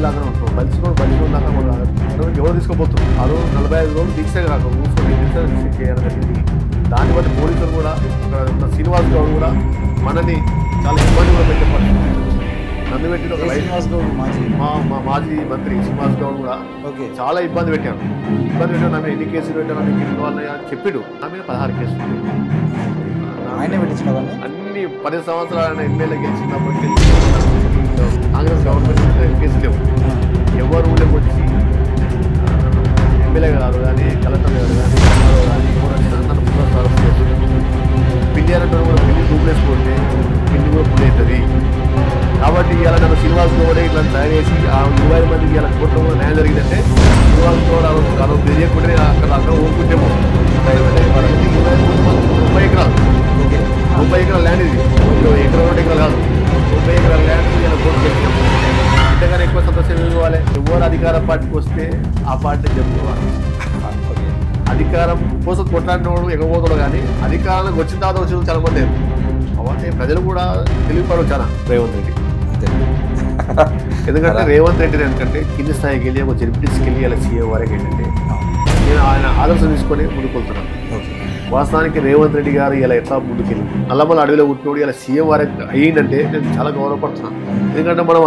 లాగానే ఉంటాం. బలిసిన దాకా కూడా ఎవరు తీసుకోబోతున్నారు. ఆ రోజు 45 రోజులు దీక్ష రాక కూర్చొని దీక్ష చేయడం జరిగింది. దాన్ని బట్టి పోలీసులు కూడా శ్రీనివాస్ గౌడ్ కూడా మనని చాలా ఇబ్బంది కూడా పెట్టే పరిస్థితి. నన్ను పెట్టిన ఒక శ్రీనివాస్ గౌడ్ మా మాజీ మంత్రి శ్రీనివాస్ గౌడ్ కూడా చాలా ఇబ్బంది పెట్టాను. నా మీద ఎన్ని కేసులు పెట్టాను, నీకు ఎన్ని వాళ్ళని అని చెప్పాడు. నా మీద 16 కేసులు ఆయనే పెట్టించినవన్నీ. అన్ని 10 సంవత్సరాలు ఎమ్మెల్యే గెలిచినప్పటికీ కాంగ్రెస్ గవర్నమెంట్ కేసులు లేవు. ఎవరు ఊళ్ళకి వచ్చి ఎమ్మెల్యే గారు కానీ కలెక్టర్ గారు కానీ ఎవరైనా నన్ను పునఃస్థాపన చేస్తుంది. పిల్లి అంటే కూడా పిల్లి దూపేసుకుంటే పిల్లి కూడా పుల్ అవుతుంది. కాబట్టి ఇలా నన్ను శ్రీనివాస్ గౌడ్ ఇట్లా తయారేసి ఆ 20 మందికి ఇలా కోట్ల కూడా న్యాయం జరిగిందంటే శ్రీనివాస్ గౌడ్ అలా తెలియకుంటే అక్కడ ఊరుకుంటేమో 30 ఎకరాలు 30 ఎకరాల ల్యాండ్ ఇది. ఎకరం 2 ఎకరాలు కాదు, 30 ఎకరాల ల్యాండ్ ఇలా కోర్టు పెట్టినాం. ఇంతగానే ఎక్కువ సంతోషం ఇవ్వాలి. ఎవరు అధికార పార్టీకి వస్తే ఆ పార్టీని చెప్పుకోవాలి. అధికారం కోసం కొట్లాడినోడు ఎగబోతాడు, కానీ అధికారానికి వచ్చిన తర్వాత వచ్చిన చాలా మంది అవన్నీ ప్రజలు కూడా తెలియపడవు చాలా రేవంత్ రెడ్డి. ఎందుకంటే రేవంత్ రెడ్డి ఎందుకంటే కింది స్థాయికి వెళ్ళి ఒక జడ్పీటీసీకి వెళ్ళి ఇలా సీఎం వరకు ఏంటంటే నేను ఆయన ఆదర్శం తీసుకొని ముందుకెళ్తున్నాను. వాస్తవానికి రేవంత్ రెడ్డి గారు ఇలా ఎట్లా ముందుకెళ్ళి నల్లమల అడవిలో పుట్టినోడు ఇలా సీఎం వరకు అయ్యిందంటే నేను చాలా గౌరవపడుతున్నాను. ఎందుకంటే మనం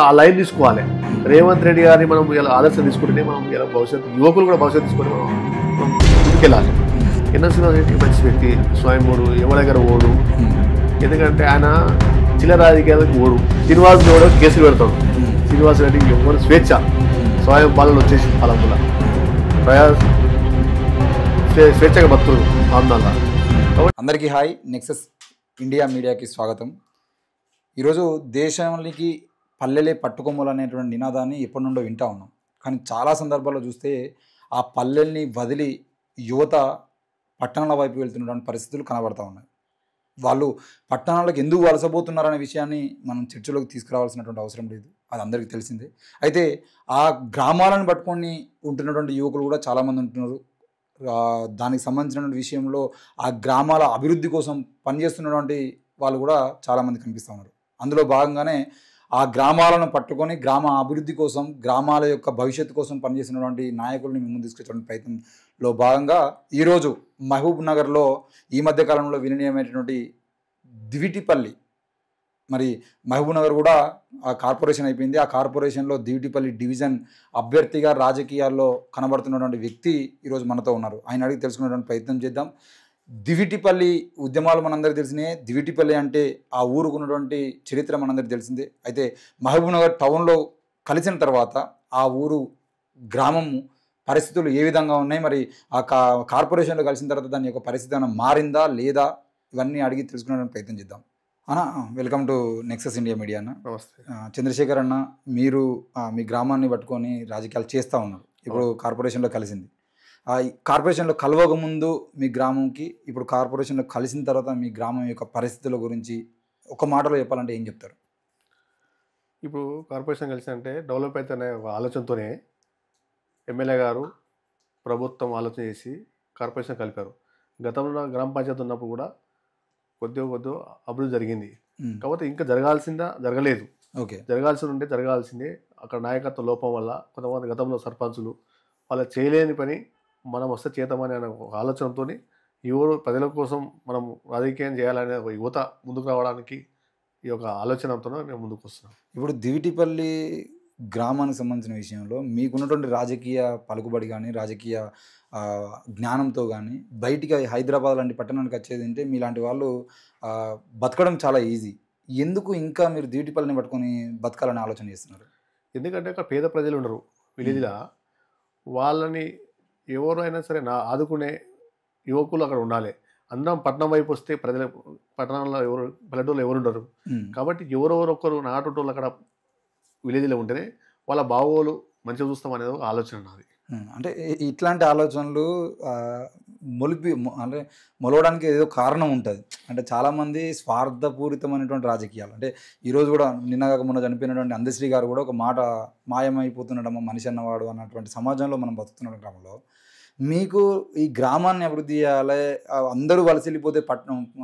ఆ లైన్ తీసుకోవాలి. రేవంత్ రెడ్డి గారిని మనం ఇలా ఆదర్శం తీసుకుంటే మనం ఇలా భవిష్యత్తు యువకులు కూడా భవిష్యత్తు తీసుకొని మనం ముందుకెళ్ళాలి. శ్రీనివాస్ రెడ్డి మంచి వ్యక్తి, స్వయంభూడు, ఎవరి దగ్గర ఓడు. ఎందుకంటే ఆయన చిల్లర రాజకీయాలకు ఓడు. శ్రీనివాస్ గౌడ్ కేసులు పెడతాడు. శ్రీనివాస్ రెడ్డికి ఎవరు స్వేచ్ఛ, స్వయం పాలన వచ్చేసి పాలన స్వేచ్ఛగా భక్తులు ఆందోళన. అందరికీ హాయ్, నెక్సస్ ఇండియా మీడియాకి స్వాగతం. ఈరోజు దేశానికి పల్లెలే పట్టుకొమ్మలు అనేటువంటి నినాదాన్ని ఎప్పటి నుండో వింటా ఉన్నాం. కానీ చాలా సందర్భాల్లో చూస్తే ఆ పల్లెల్ని వదిలి యువత పట్టణాల వైపు వెళ్తున్నటువంటి పరిస్థితులు కనబడతా ఉన్నాయి. వాళ్ళు పట్టణాలకు ఎందుకు వలసపోతున్నారనే విషయాన్ని మనం చర్చలోకి తీసుకురావాల్సినటువంటి అవసరం లేదు, అది అందరికీ తెలిసిందే. అయితే ఆ గ్రామాలను పట్టుకొని ఉంటున్నటువంటి యువకులు కూడా చాలామంది ఉంటున్నారు. దానికి సంబంధించినటువంటి విషయంలో ఆ గ్రామాల అభివృద్ధి కోసం పనిచేస్తున్నటువంటి వాళ్ళు కూడా చాలామంది కనిపిస్తూ ఉన్నారు. అందులో భాగంగానే ఆ గ్రామాలను పట్టుకొని గ్రామ అభివృద్ధి కోసం, గ్రామాల యొక్క భవిష్యత్తు కోసం పనిచేసినటువంటి నాయకుల్ని ముందు తీసుకొచ్చేటువంటి ప్రయత్నంలో భాగంగా ఈరోజు మహబూబ్ నగర్లో ఈ మధ్యకాలంలో విలీనమైనటువంటి దివిటిపల్లి, మరి మహబూబ్ నగర్ కూడా ఆ కార్పొరేషన్ అయిపోయింది. ఆ కార్పొరేషన్లో దివిటిపల్లి డివిజన్ అభ్యర్థిగా రాజకీయాల్లో కనబడుతున్నటువంటి వ్యక్తి ఈరోజు మనతో ఉన్నారు. ఆయన అడిగి తెలుసుకునేటువంటి ప్రయత్నం చేద్దాం. దివిటిపల్లి ఉద్యమాలు మనందరికీ తెలిసినాయి. దివిటిపల్లి అంటే ఆ ఊరుకు ఉన్నటువంటి చరిత్ర మనందరికీ తెలిసిందే. అయితే మహబూబ్ నగర్ టౌన్లో కలిసిన తర్వాత ఆ ఊరు గ్రామం పరిస్థితులు ఏ విధంగా ఉన్నాయి, మరి ఆ కార్పొరేషన్లో కలిసిన తర్వాత దాని యొక్క పరిస్థితి ఏమైనా మారిందా లేదా, ఇవన్నీ అడిగి తెలుసుకునే ప్రయత్నం చేద్దాం. అన్న, welcome to Nexus India media అన్న. నమస్తే. చంద్రశేఖర్ అన్న, మీరు మీ గ్రామాన్ని పట్టుకొని రాజకీయాలు చేస్తూ ఉన్నారు. ఇప్పుడు కార్పొరేషన్లో కలిసింది. కార్పొరేషన్లో కలవక ముందు మీ గ్రామంకి, ఇప్పుడు కార్పొరేషన్లో కలిసిన తర్వాత మీ గ్రామం యొక్క పరిస్థితుల గురించి ఒక మాటలో చెప్పాలంటే ఏం చెప్తారు? ఇప్పుడు కార్పొరేషన్ కలిసి అంటే డెవలప్ అయితే అనే ఒక ఆలోచనతోనే ఎమ్మెల్యే గారు ప్రభుత్వం ఆలోచన చేసి కార్పొరేషన్ కలిపారు. గతంలో గ్రామ పంచాయతీ ఉన్నప్పుడు కూడా కొద్దిగా అభివృద్ధి జరిగింది. కాకపోతే ఇంకా జరగలేదు. ఓకే, జరగాల్సిందే. అక్కడ నాయకత్వ లోపం వల్ల కొంతమంది గతంలో సర్పంచులు వాళ్ళు చేయలేని పని మనం వస్తే చేద్దామని అనే ఒక ఆలోచనతో ప్రజల కోసం మనం రాజకీయం చేయాలనే ఒక యువత ముందుకు రావడానికి ఈ యొక్క ఆలోచనతో మేము ముందుకు వస్తున్నాం. ఇప్పుడు దివిటిపల్లి గ్రామానికి సంబంధించిన విషయంలో మీకున్నటువంటి రాజకీయ పలుకుబడి కానీ, రాజకీయ జ్ఞానంతో కానీ బయటికి హైదరాబాద్ లాంటి పట్టణానికి వచ్చేది అంటే మీలాంటి వాళ్ళు బతకడం చాలా ఈజీ. ఎందుకు ఇంకా మీరు దివిటిపల్లిని పట్టుకొని బతకాలని ఆలోచన చేస్తున్నారు? ఎందుకంటే అక్కడ పేద ప్రజలు ఉండరు విలేజ్లో. వాళ్ళని ఎవరైనా సరే ఆదుకునే యువకులు అక్కడ ఉండాలి. అందరం పట్టణం వైపు వస్తే పట్టణంలో పల్లెటూరులో ఎవరు ఉండరు. కాబట్టి ఎవరొకరు నాటోళ్ళు అక్కడ విలేజ్లో ఉంటేనే వాళ్ళ బాగోలు మంచిగా చూస్తాం అనేది ఒక ఆలోచన నాది. అంటే ఇట్లాంటి ఆలోచనలు మొలవడానికి ఏదో కారణం ఉంటుంది. అంటే చాలామంది స్వార్థపూరితమైనటువంటి రాజకీయాలు, అంటే ఈరోజు కూడా నిన్నగాక మొన్న చనిపోయినటువంటి అందశ్రీ గారు కూడా ఒక మాట, మాయమైపోతున్నాడమ్మ మనిషి అన్నవాడు అన్నటువంటి సమాజంలో మనం బతుకుతున్న క్రమంలో మీకు ఈ గ్రామాన్ని అభివృద్ధి చేయాలి, అందరూ వలస వెళ్ళిపోతే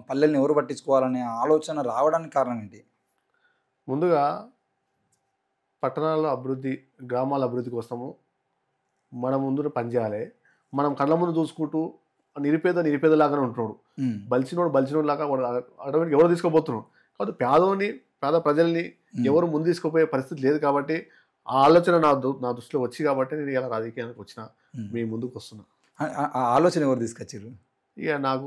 పల్లెల్ని ఎవరు పట్టించుకోవాలనే ఆలోచన రావడానికి కారణం ఏంటి? ముందుగా పట్టణాల అభివృద్ధి, గ్రామాల అభివృద్ధి కోసము మన ముందు పనిచేయాలి. మనం కళ్ళ ముందు చూసుకుంటూ నిరుపేదలాగానే ఉంటున్నాడు. బలిసినోడు లాగా వాడు ఆటోమేటిక్ ఎవరు తీసుకోబోతున్నాడు. కాబట్టి పేద ప్రజల్ని ఎవరు ముందు తీసుకుపోయే పరిస్థితి లేదు. కాబట్టి ఆ ఆలోచన నా దృష్టిలో వచ్చి కాబట్టి నేను ఇలా రాజకీయానికి వచ్చిన మీ ముందుకు వస్తున్నా. ఆ ఆలోచన ఎవరు తీసుకొచ్చారు? ఇక నాకు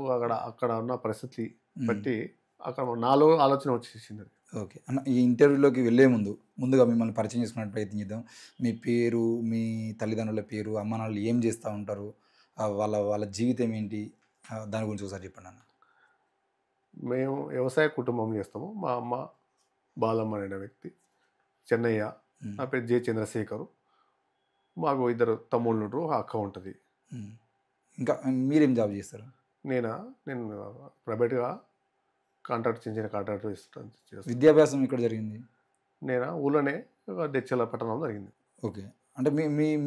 అక్కడ ఉన్న పరిస్థితి బట్టి అక్కడ నాలో ఆలోచన వచ్చేసింది. ఓకే అన్న, ఈ ఇంటర్వ్యూలోకి వెళ్ళే ముందుగా మిమ్మల్ని పరిచయం చేసుకునే ప్రయత్నం చేద్దాం. మీ పేరు, మీ తల్లిదండ్రుల పేరు, అమ్మ నాన్నలు ఏం చేస్తూ ఉంటారు, వాళ్ళ జీవితం ఏంటి, దాని గురించి ఒకసారి చెప్పండి అన్న. మేము వ్యవసాయ కుటుంబం చేస్తాము. మా అమ్మ బాలమ్మ అనే వ్యక్తి, చెన్నయ్య, నా పేరు జె చంద్రశేఖరు. మాకు 2 తమ్ముళ్ళు ఉంటారు, అక్క ఉంటుంది. ఇంకా మీరేం జాబ్ చేస్తారు? నేను ప్రైవేట్గా చిన్న కాంట్రాక్టర్ ఇస్తాను. విద్యాభ్యాసం ఇక్కడ జరిగింది? నేను ఊళ్ళోనే దెచ్చల పట్టణంలో జరిగింది. ఓకే, అంటే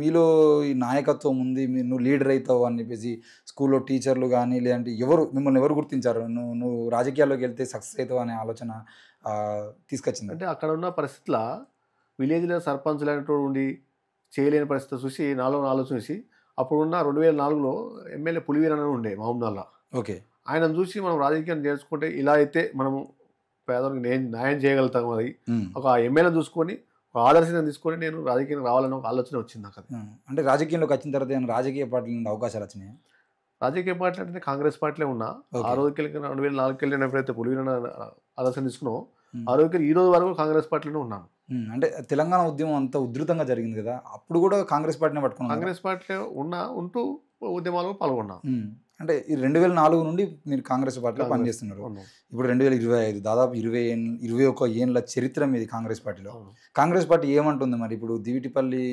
మీలో ఈ నాయకత్వం ఉంది, నువ్వు లీడర్ అవుతావు అని చెప్పేసి స్కూల్లో టీచర్లు కానీ లేదంటే మిమ్మల్ని ఎవరు గుర్తించారు, నువ్వు రాజకీయాల్లోకి వెళ్తే సక్సెస్ అవుతావు అనే ఆలోచన తీసుకొచ్చింది? అంటే అక్కడ ఉన్న పరిస్థితుల విలేజ్లో సర్పంచ్లు అనేటువంటి ఉండి చేయలేని పరిస్థితి చూసి నాలో ఆలోచన చూసి అప్పుడున్న 2004లో ఎమ్మెల్యే పులివీరన్ అని ఉండే మహబూబ్నగర్లో. ఓకే, ఆయన చూసి మనం రాజకీయం చేసుకుంటే ఇలా అయితే మనము పేదలకు న్యాయం చేయగలుగుతాం. అది ఒక ఎమ్మెల్యే చూసుకొని ఒక ఆదర్శంగా తీసుకొని నేను రాజకీయం రావాలని ఒక ఆలోచన వచ్చింది నాకు. అది అంటే రాజకీయంలోకి వచ్చిన తర్వాత రాజకీయ పార్టీల నుండి అవకాశాలు వచ్చినాయి? రాజకీయ పార్టీ అంటే కాంగ్రెస్ పార్టీలో ఉన్నా. ఆ రోజుకి 2004కి వెళ్ళిన ఎప్పుడైతే పులివీరన్ ఆదర్శం తీసుకున్నామో ఆ రోజుకి ఈ రోజు వరకు కాంగ్రెస్ పార్టీలోనే ఉన్నాను. అంటే తెలంగాణ ఉద్యమం అంత ఉధృతంగా జరిగింది కదా, అప్పుడు కూడా కాంగ్రెస్ పార్టీనే పట్టుకున్నాను. కాంగ్రెస్ పార్టీలో ఉంటూ ఉద్యమాల్లో పాల్గొన్నాను. అంటే ఈ 2004 నుండి మీరు కాంగ్రెస్ పార్టీలో పనిచేస్తున్నారు. ఇప్పుడు 2025, దాదాపు 21 ఏళ్ళ చరిత్ర మీది కాంగ్రెస్ పార్టీలో. కాంగ్రెస్ పార్టీ ఏమంటుంది మరి? ఇప్పుడు దివిటిపల్లి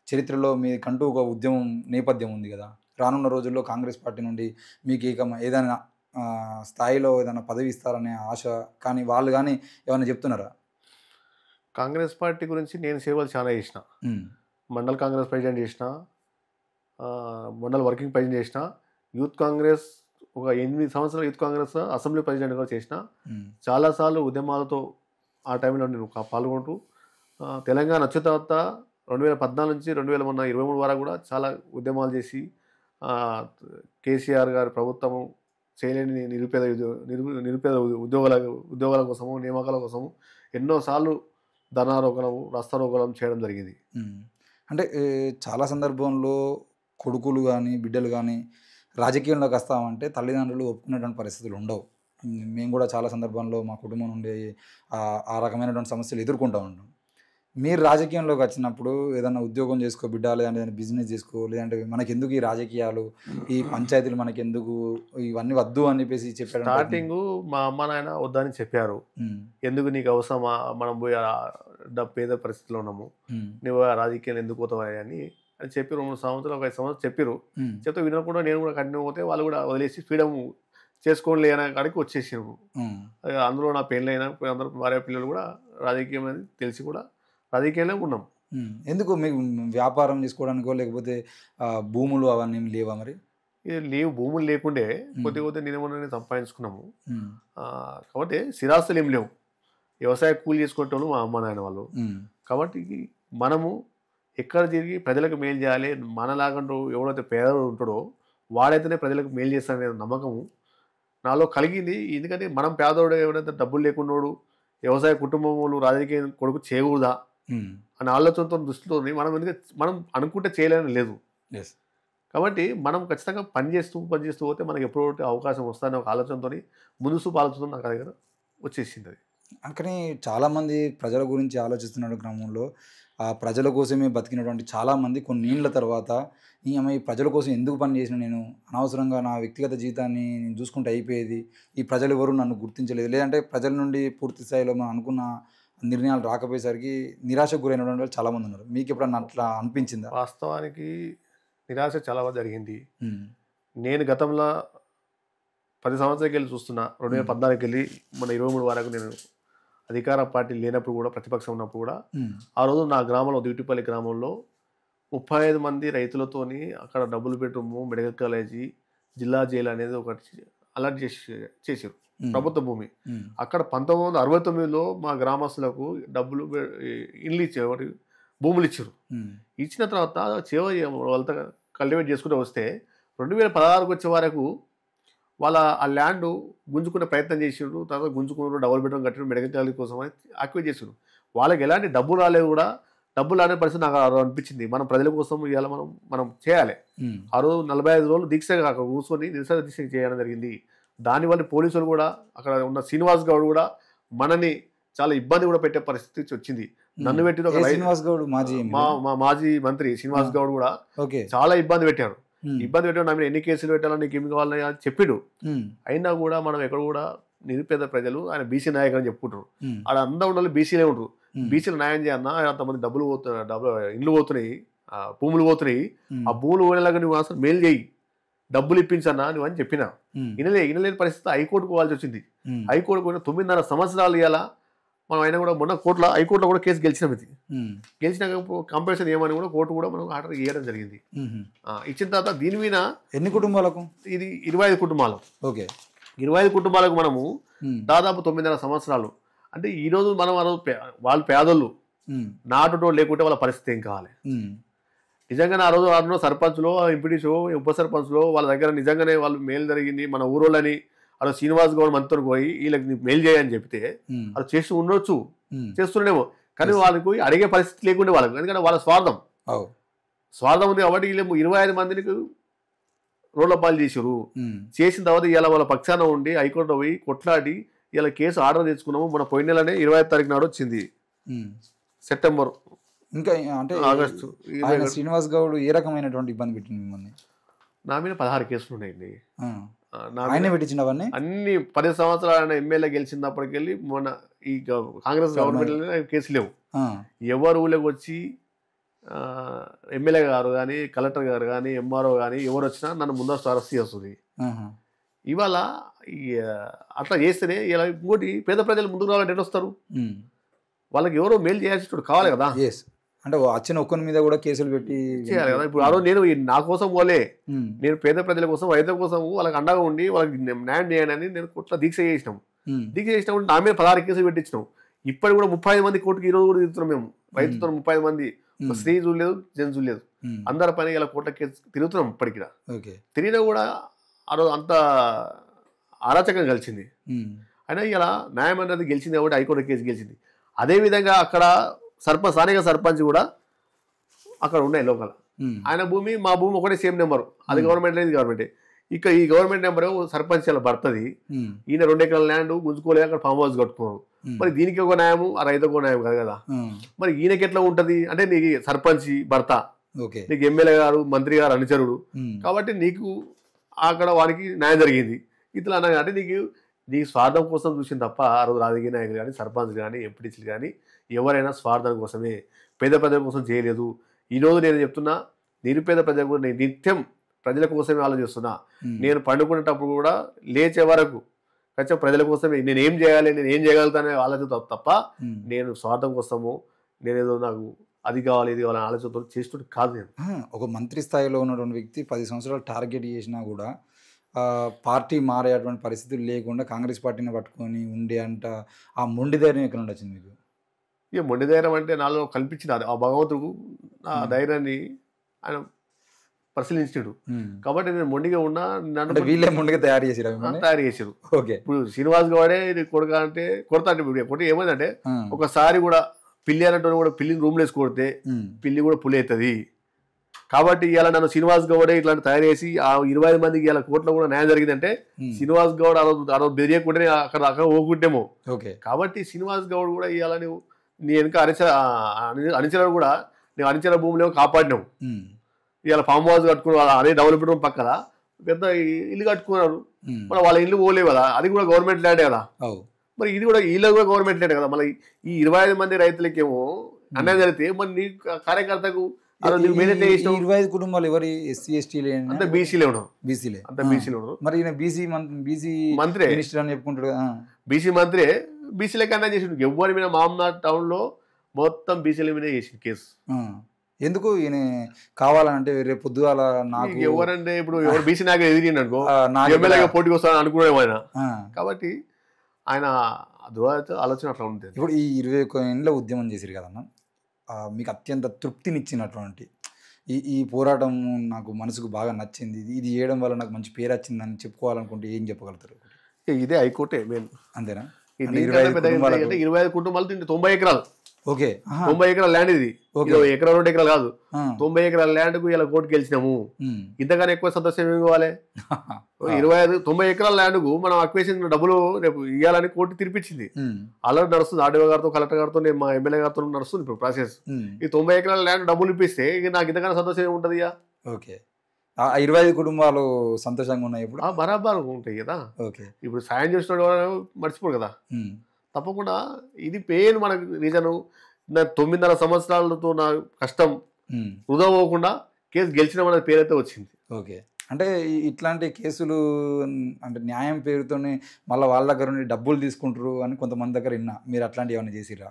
చరిత్రలో మీకంటూ ఒక ఉద్యమం నేపథ్యం ఉంది కదా, రానున్న రోజుల్లో కాంగ్రెస్ పార్టీ నుండి మీకు ఏదైనా స్థాయిలో ఏదైనా పదవి ఇస్తారనే ఆశ కానీ వాళ్ళు కానీ ఏమైనా చెప్తున్నారా? కాంగ్రెస్ పార్టీ గురించి నేను సేవలు చాలా చేసిన. మండల్ కాంగ్రెస్ ప్రెసిడెంట్ చేసిన, మండల్ వర్కింగ్ ప్రెసిడెంట్ చేసిన, యూత్ కాంగ్రెస్ ఒక 8 సంవత్సరాలు యూత్ కాంగ్రెస్ అసెంబ్లీ ప్రెసిడెంట్ కూడా చేసిన. చాలాసార్లు ఉద్యమాలతో ఆ టైంలో నేను పాల్గొంటూ తెలంగాణ వచ్చిన తర్వాత 2014 నుంచి 2023 వరకు కూడా చాలా ఉద్యమాలు చేసి కేసీఆర్ గారి ప్రభుత్వము చేయలేని నిరుపేద ఉద్యోగాల కోసము, నియామకాల కోసము ఎన్నోసార్లు ధనారోహణము, రాస్తారోహణం చేయడం జరిగింది. అంటే చాలా సందర్భంలో కొడుకులు కానీ బిడ్డలు కానీ రాజకీయంలోకి వస్తామంటే తల్లిదండ్రులు ఒప్పుకునేటువంటి పరిస్థితులు ఉండవు. మేము కూడా చాలా సందర్భంలో మా కుటుంబం నుండి ఆ రకమైనటువంటి సమస్యలు ఎదుర్కొంటూ ఉంటాం. మీరు రాజకీయంలోకి వచ్చినప్పుడు ఏదైనా ఉద్యోగం చేసుకో బిడ్డ, లేదంటే ఏదైనా బిజినెస్ చేసుకో, లేదంటే మనకెందుకు ఈ రాజకీయాలు, ఈ పంచాయతీలు మనకెందుకు, ఇవన్నీ వద్దు అని చెప్పేసి చెప్పారు. స్టార్టింగ్ మా అమ్మ నాయన వద్దని చెప్పారు. ఎందుకు నీకు అవసరమా, మనం పోయి పేద పరిస్థితిలో ఉన్నాము, నువ్వు రాజకీయాలు ఎందుకు పోతావు అని చెప్పి 2-3 సంవత్సరాలు 5 సంవత్సరాలు చెప్పారు. చెప్తే వినకుండా నేను కూడా కంటిన్యూ పోతే వాళ్ళు కూడా వదిలేసి ఫ్రీడమ్ చేసుకోండి అనే కాడికి వచ్చేసాము. అందులో నా పెళ్ళైనా అందరూ భార్య పిల్లలు కూడా రాజకీయం అనేది తెలిసి కూడా రాజకీయాలే ఉన్నాం. ఎందుకు మీకు వ్యాపారం చేసుకోవడానికో లేకపోతే భూములు అవన్నీ లేవా? మరి లేవు, భూములు లేకుండే కొద్ది నేను సంపాదించుకున్నాము. కాబట్టి స్థిరాస్తులు ఏం లేవు, వ్యవసాయ కూలి చేసుకుంటాము మా అమ్మ నాయన వాళ్ళు. కాబట్టి మనము ఎక్కడ తిరిగి ప్రజలకు మేలు చేయాలి, మనలాగంటూ ఎవడైతే పేదవాడు ఉంటాడో వాడైతేనే ప్రజలకు మేలు చేస్తాడనే నమ్మకము నాలో కలిగింది. ఎందుకంటే మనం పేదవాడు ఎవరైతే డబ్బులు లేకున్నాడు, వ్యవసాయ కుటుంబములు రాజకీయ కొడుకు చేయకూడదా అనే ఆలోచనతో దృష్టితో మనం అనుకుంటే చేయలేని లేదు. కాబట్టి మనం ఖచ్చితంగా పనిచేస్తూ పోతే మనకి ఎప్పుడో అవకాశం వస్తుందనే ఒక ఆలోచనతో ముందు ఆలోచన నాకు దగ్గర వచ్చేసింది. అది అందుకని చాలామంది ప్రజల గురించి ఆలోచిస్తున్న క్రమంలో ఆ ప్రజల కోసమే బతికినటువంటి చాలామంది కొన్ని ఏళ్ళ తర్వాత ఈ ప్రజల కోసం ఎందుకు పని చేసిన, నేను అనవసరంగా నా వ్యక్తిగత జీవితాన్ని నేను చూసుకుంటే అయిపోయేది, ఈ ప్రజలు ఎవరు నన్ను గుర్తించలేదు, లేదంటే ప్రజల నుండి పూర్తి స్థాయిలో మనం అనుకున్న నిర్ణయాలు రాకపోయేసరికి నిరాశకు గురైనటువంటి వాళ్ళు చాలామంది ఉన్నారు. మీకు ఎప్పుడన్నా అట్లా అనిపించిందా? వాస్తవానికి నిరాశ చాలా జరిగింది. నేను గతంలో 10 సంవత్సరాలకి వెళ్ళి చూస్తున్నా, 2014కి వెళ్ళి మన 23 వరకు నేను అధికార పార్టీ లేనప్పుడు కూడా, ప్రతిపక్షం ఉన్నప్పుడు కూడా, ఆ రోజు నా గ్రామంలో దివిటిపల్లి గ్రామంలో 35 మంది రైతులతోని అక్కడ డబుల్ బెడ్రూమ్, మెడికల్ కాలేజీ, జిల్లా జైలు అనేది ఒకటి అలర్ట్ చేశారు. ప్రభుత్వ భూమి. అక్కడ 1969లో మా గ్రామస్తులకు డబ్బులు ఇల్లు ఇచ్చేవారు, భూములు ఇచ్చారు. ఇచ్చిన తర్వాత వాళ్ళతో కల్టివేట్ చేసుకుంటూ వస్తే 2016కు వచ్చే వరకు వాళ్ళ ఆ ల్యాండ్ గుంజుకునే ప్రయత్నం చేసిండ్రు. తర్వాత గుంజుకున్నారు, డబుల్ బెడ్రూమ్ కట్టిన మెడికల్ కాలేజ్ కోసం అని ఆక్యుపై చేసిండ్రు. వాళ్ళకి ఎలాంటి డబ్బులు రాలేదు కూడా. డబ్బులు రాని పరిస్థితి నాకు అనిపించింది. మనం ప్రజల కోసం ఇవాళ మనం చేయాలి. ఆ రోజు 45 రోజులు దీక్షగా అక్కడ కూర్చొని నిరసన దీక్ష చేయడం జరిగింది. దానివల్ల పోలీసులు కూడా, అక్కడ ఉన్న శ్రీనివాస్ గౌడ్ కూడా మనని చాలా ఇబ్బంది కూడా పెట్టే పరిస్థితి వచ్చింది. నన్ను పెట్టి శ్రీనివాస్ గౌడ్ మా మాజీ మంత్రి శ్రీనివాస్ గౌడ్ కూడా చాలా ఇబ్బంది పెట్టాడు. నా మీద ఎన్ని కేసులు పెట్టాలో, నీకు ఏమి కావాలని అని చెప్పిడు. అయినా కూడా మనం ఎక్కడ కూడా నిరుపేద ప్రజలు, ఆయన బీసీ నాయకులు అని చెప్పుకుంటారు. ఆడ అందరూ ఉండాలి, బీసీలే ఉంటారు. బీసీలు న్యాయం చేయన్నా, అంతమంది డబ్బులు ఇండ్లు పోతున్నాయి, భూములు పోతున్నాయి. ఆ భూములు పోయేలాగా నువ్వు అసలు మేలు చేయి, డబ్బులు ఇప్పించన్నా నువ్వు అని చెప్పినా. ఇనలేని పరిస్థితి హైకోర్టుకు పోవాల్సి వచ్చింది. హైకోర్టు పోయిన 9.5 సంవత్సరాలు ఇవ్వాలా. మనం అయినా కూడా మొన్న హైకోర్టులో కూడా కేసు గెలిచినాం. ఇది గెలిచినాక కంపల్సరీ ఏమని కూడా కోర్టు కూడా మనం ఆర్డర్ ఇవ్వడం జరిగింది. ఇచ్చిన తర్వాత దీని మీద ఎన్ని కుటుంబాలకు, ఇది 25 కుటుంబాలు. ఓకే, 25 కుటుంబాలకు మనము దాదాపు 9.5 సంవత్సరాలు. అంటే ఈ రోజు మనం వాళ్ళు పేదోళ్ళు, నాటుతో లేకుంటే వాళ్ళ పరిస్థితి ఏం కావాలి. నిజంగానే ఆ రోజు సర్పంచ్లో, ఎంపీటీసో, ఉప సర్పంచ్లో వాళ్ళ దగ్గర నిజంగానే వాళ్ళు మేలు జరిగింది, మన ఊరోళ్ళని అలా శ్రీనివాస్ గౌడ్ మనతో పోయి వీళ్ళకి మేలు చేయని చెప్తే అది చేస్తూ ఉండొచ్చు, చేస్తుండేమో. కానీ వాళ్ళకి అడిగే పరిస్థితి లేకుండే వాళ్ళకి. ఎందుకంటే వాళ్ళ స్వార్థం ఉంది కాబట్టి వీళ్ళు 25 మందికి రోడ్ల పాలు చేసారు. చేసిన తర్వాత ఇలా వాళ్ళ పక్షాన ఉండి హైకోర్టులో పోయి కొట్లాడి ఇలా కేసు ఆర్డర్ తెచ్చుకున్నాము. మన పోయిన నెలనే 25వ తారీఖు నాడు వచ్చింది, సెప్టెంబర్. ఇంకా అంటే ఆగస్టు. శ్రీనివాస్ గౌడ్ ఏ రకమైనటువంటి ఇబ్బంది పెట్టింది మిమ్మల్ని? నా మీద 16 కేసులు ఉన్నాయండి. పెట్టించినవన్నీ అన్ని 10 సంవత్సరాలు ఎమ్మెల్యే గెలిచినప్పటికెళ్ళి మొన్న ఈ కాంగ్రెస్ గవర్నమెంట్ కేసు లేవు. ఎవరు ఊళ్ళకి వచ్చి ఎమ్మెల్యే గారు కానీ, కలెక్టర్ గారు కానీ, ఎంఆర్ఓ కానీ ఎవరు వచ్చినా నన్ను ముందస్తు అరెస్ట్ చేస్తుంది. ఇవాళ అట్లా చేస్తేనే ఇలా ఇంకోటి పేద ప్రజలు ముందుకు రావాలంటే ఎట్లా వస్తారు? వాళ్ళకి ఎవరో మేలు చేయాల్సి కావాలి కదా. అంటే వచ్చిన ఒక్కరి మీద కూడా కేసులు పెట్టి చేయాలి కదా. ఇప్పుడు ఆ రోజు నేను నా కోసం పోలే, నేను పేద ప్రజల కోసం, రైతుల కోసం వాళ్ళకి అండగా ఉండి వాళ్ళకి న్యాయం చేయాలని నేను కోట్ల దీక్ష చేసినాం. దీక్ష చేసినప్పుడు నా మీద 16 కేసులు పెట్టించినాం. ఇప్పటి కూడా 35 మంది కోర్టుకి ఈరోజు కూడా తిరుగుతున్నాం మేము. రైతుతో 35 మంది, స్త్రీ చూడలేదు, జెంట్స్ చూడలేదు, అందరి పని ఇలా కోట్ల కేసు తిరుగుతున్నాం. ఇప్పటికి తిరిగినా కూడా ఆ రోజు అంత అరాచకం కలిసింది. అయినా ఇలా న్యాయం అనేది గెలిచింది కాబట్టి హైకోర్టు కేసు గెలిచింది. అదేవిధంగా అక్కడ స్థానిక సర్పంచ్ కూడా అక్కడ ఉన్నాయి లోకల్. ఆయన భూమి మా భూమి ఒకటే సేమ్ నెంబరు. అది గవర్నమెంట్ లేదు, గవర్నమెంటే. ఇక ఈ గవర్నమెంట్ నెంబర్ సర్పంచ్ అలా భర్తది. ఈయన 2 ఎకరాల ల్యాండ్ గుంజుకోలేదు, అక్కడ ఫామ్ హౌస్ కట్టుకోరు. మరి దీనికి ఒక న్యాయము, ఆ రైతుకు న్యాయం కాదు కదా. మరి ఈయనకి ఎట్లా ఉంటది అంటే, నీకు సర్పంచ్ భర్త, నీకు ఎమ్మెల్యే గారు, మంత్రి గారు అనుచరుడు కాబట్టి నీకు అక్కడ వారికి న్యాయం జరిగింది. ఇట్లా అన్నా అంటే నీ స్వార్థం కోసం చూసింది తప్ప ఆ రోజు రాజకీయ నాయకులు కానీ, సర్పంచ్ కానీ, ఎంపీటీసీలు కానీ ఎవరైనా స్వార్థం కోసమే, పేద ప్రజల కోసం చేయలేదు. ఈరోజు నేను చెప్తున్నా, నిరుపేద ప్రజల కోసం నేను నిత్యం ప్రజల కోసమే ఆలోచిస్తున్నా. నేను పండుకునేటప్పుడు కూడా లేచే వరకు ఖచ్చితంగా ప్రజల కోసమే నేను ఏం చేయాలి, నేను ఏం చేయగలుగుతానే ఆలోచన తప్ప నేను స్వార్థం కోసము నేనేదో నాకు అది కావాలి ఇది కావాలని ఆలోచనతో చేస్తుంటే కాదు. నేను ఒక మంత్రి స్థాయిలో ఉన్నటువంటి వ్యక్తి 10 సంవత్సరాలు టార్గెట్ చేసినా కూడా పార్టీ మారేటువంటి పరిస్థితులు లేకుండా కాంగ్రెస్ పార్టీని పట్టుకొని ఉండే అంట ఆ మొండి ధైర్యం ఎక్కడ వచ్చింది మీకు? ఇక మొండి ధైర్యం అంటే నాలో కల్పించిన ఆ భగవంతుడు ఆ ధైర్యాన్ని ఆయన పరిశీలించాడు కాబట్టి నేను మొండిగా ఉన్నా. నన్ను వీళ్ళే మొండిగా తయారు చేశారు. ఇప్పుడు శ్రీనివాస్ గౌడే కొడుక అంటే కొడతా అంటే కొట్టి ఏమైందంటే, ఒకసారి కూడా పిల్లి అన్నట్టు కూడా పిల్లిని రూమ్లో వేసి కొడితే పిల్లి కూడా పులి అవుతుంది. కాబట్టి ఇలా నన్ను శ్రీనివాస్ గౌడే ఇట్లాంటి తయారు చేసి ఆ 25 మందికి ఇలా కోర్టులో కూడా న్యాయం జరిగిందంటే శ్రీనివాస్ గౌడ్ ఆ రోజు బెదిరియకుంటే అక్కడ పోకుంటేమో. కాబట్టి శ్రీనివాస్ గౌడ్ కూడా ఇవాళ నువ్వు నీ వెనుక అనిచర కూడా నువ్వు అనిచర భూమిలో కాపాడినావు. ఇవాళ ఫామ్ హౌస్ కట్టుకున్నారు, అదే డబుల్ బెడ్రూమ్ పక్కన పెద్ద ఇల్లు కట్టుకున్నారు. మరి వాళ్ళ ఇల్లు పోలేవు కదా, అది కూడా గవర్నమెంట్ ల్యాండ్ కదా. మరి ఇది కూడా వీళ్ళు కూడా గవర్నమెంట్ ల్యాండ్ కదా. మళ్ళీ ఈ 25 మంది రైతులకేమో అన్యాయం జరిగితే మరి నీ కార్యకర్తకు 25 కుటుంబాలు ఎవరి ఎస్సీ ఎస్టీలే అంతా బీసీలే ఉన్నారు. బీసీలే అంతా బీసీలే ఉన్నారు. మరి ఈయన బీసీ మంత్రి మినిస్టర్ అని చెప్పుకుంటాడు కదా. బీసీ మంత్రి బీసీలకి అన్నా చేసిండు. ఎవరి మీద మామనాథ్ టౌన్ లో మొత్తం బీసీల మీద చేసిండు కేసు. ఎందుకు ఈయన కావాలంటే రేపు పొద్దుగాల నాకు ఎవరంటే ఇప్పుడు ఎవరు బీసీ నాకు ఎదిరింది అనుకో ఎమ్మెల్యేగా పోటీకి వస్తాను అనుకునేమో ఆయన. కాబట్టి ఆయన ఆలోచన అట్లా ఉంటుంది. ఇప్పుడు ఈ 21 ఏళ్ళ ఉద్యమం చేసిరు కదన్న, మీకు అత్యంత తృప్తినిచ్చినటువంటి ఈ పోరాటం నాకు మనసుకు బాగా నచ్చింది, ఇది చేయడం వల్ల నాకు మంచి పేరు వచ్చిందని చెప్పుకోవాలనుకుంటే ఏం చెప్పగలుగుతారు? ఇదే హైకోర్టే మెయిన్. అంతేనా? అంటే 25 కుటుంబాలు 90 ఎకరాలు. ఓకే, 90 ఎకరాల ల్యాండ్ ఇది. 1 ఎకరా 2 ఎకరాలు కాదు, 90 ఎకరాల ల్యాండ్ కు ఇలా కోర్టు గెలిచినాము. ఇంతగానే ఎక్కువ సంతోషం ఏమి ఇవ్వాలి? 90 ఎకరాల ల్యాండ్ కు మనం అక్వేషన్ డబ్బులు రేపు ఇవ్వాలని కోర్టు తీర్పిచ్చింది. అలా నడుస్తుంది. ఆర్డీఓ గారితో, కలెక్టర్ గారితో, మా ఎమ్మెల్యే గారితో నడుస్తుంది ఇప్పుడు ప్రాసెస్. ఈ 90 ఎకరాల ల్యాండ్ డబ్బులు ఇప్పిస్తే ఇక నాకు ఇంతగానే సంతోషం ఏముంటది? ఓకే, 25 కుటుంబాలు సంతోషంగా ఉన్నాయి ఇప్పుడు. బరాబర్ ఉంటాయి కదా. ఓకే, ఇప్పుడు సాయం చేసిన మర్చిపోరు కదా. తప్పకుండా ఇది పెయిన్ మనకు రీజను. 9.5 సంవత్సరాలతో నా కష్టం వృధా పోకుండా కేసు గెలిచిన మన పేరైతే వచ్చింది. ఓకే, అంటే ఇట్లాంటి కేసులు అంటే న్యాయం పేరుతోనే మళ్ళీ వాళ్ళ దగ్గర నుండి డబ్బులు తీసుకుంటారు అని కొంతమంది దగ్గర విన్నా. మీరు అట్లాంటివి ఏమైనా చేసిరా?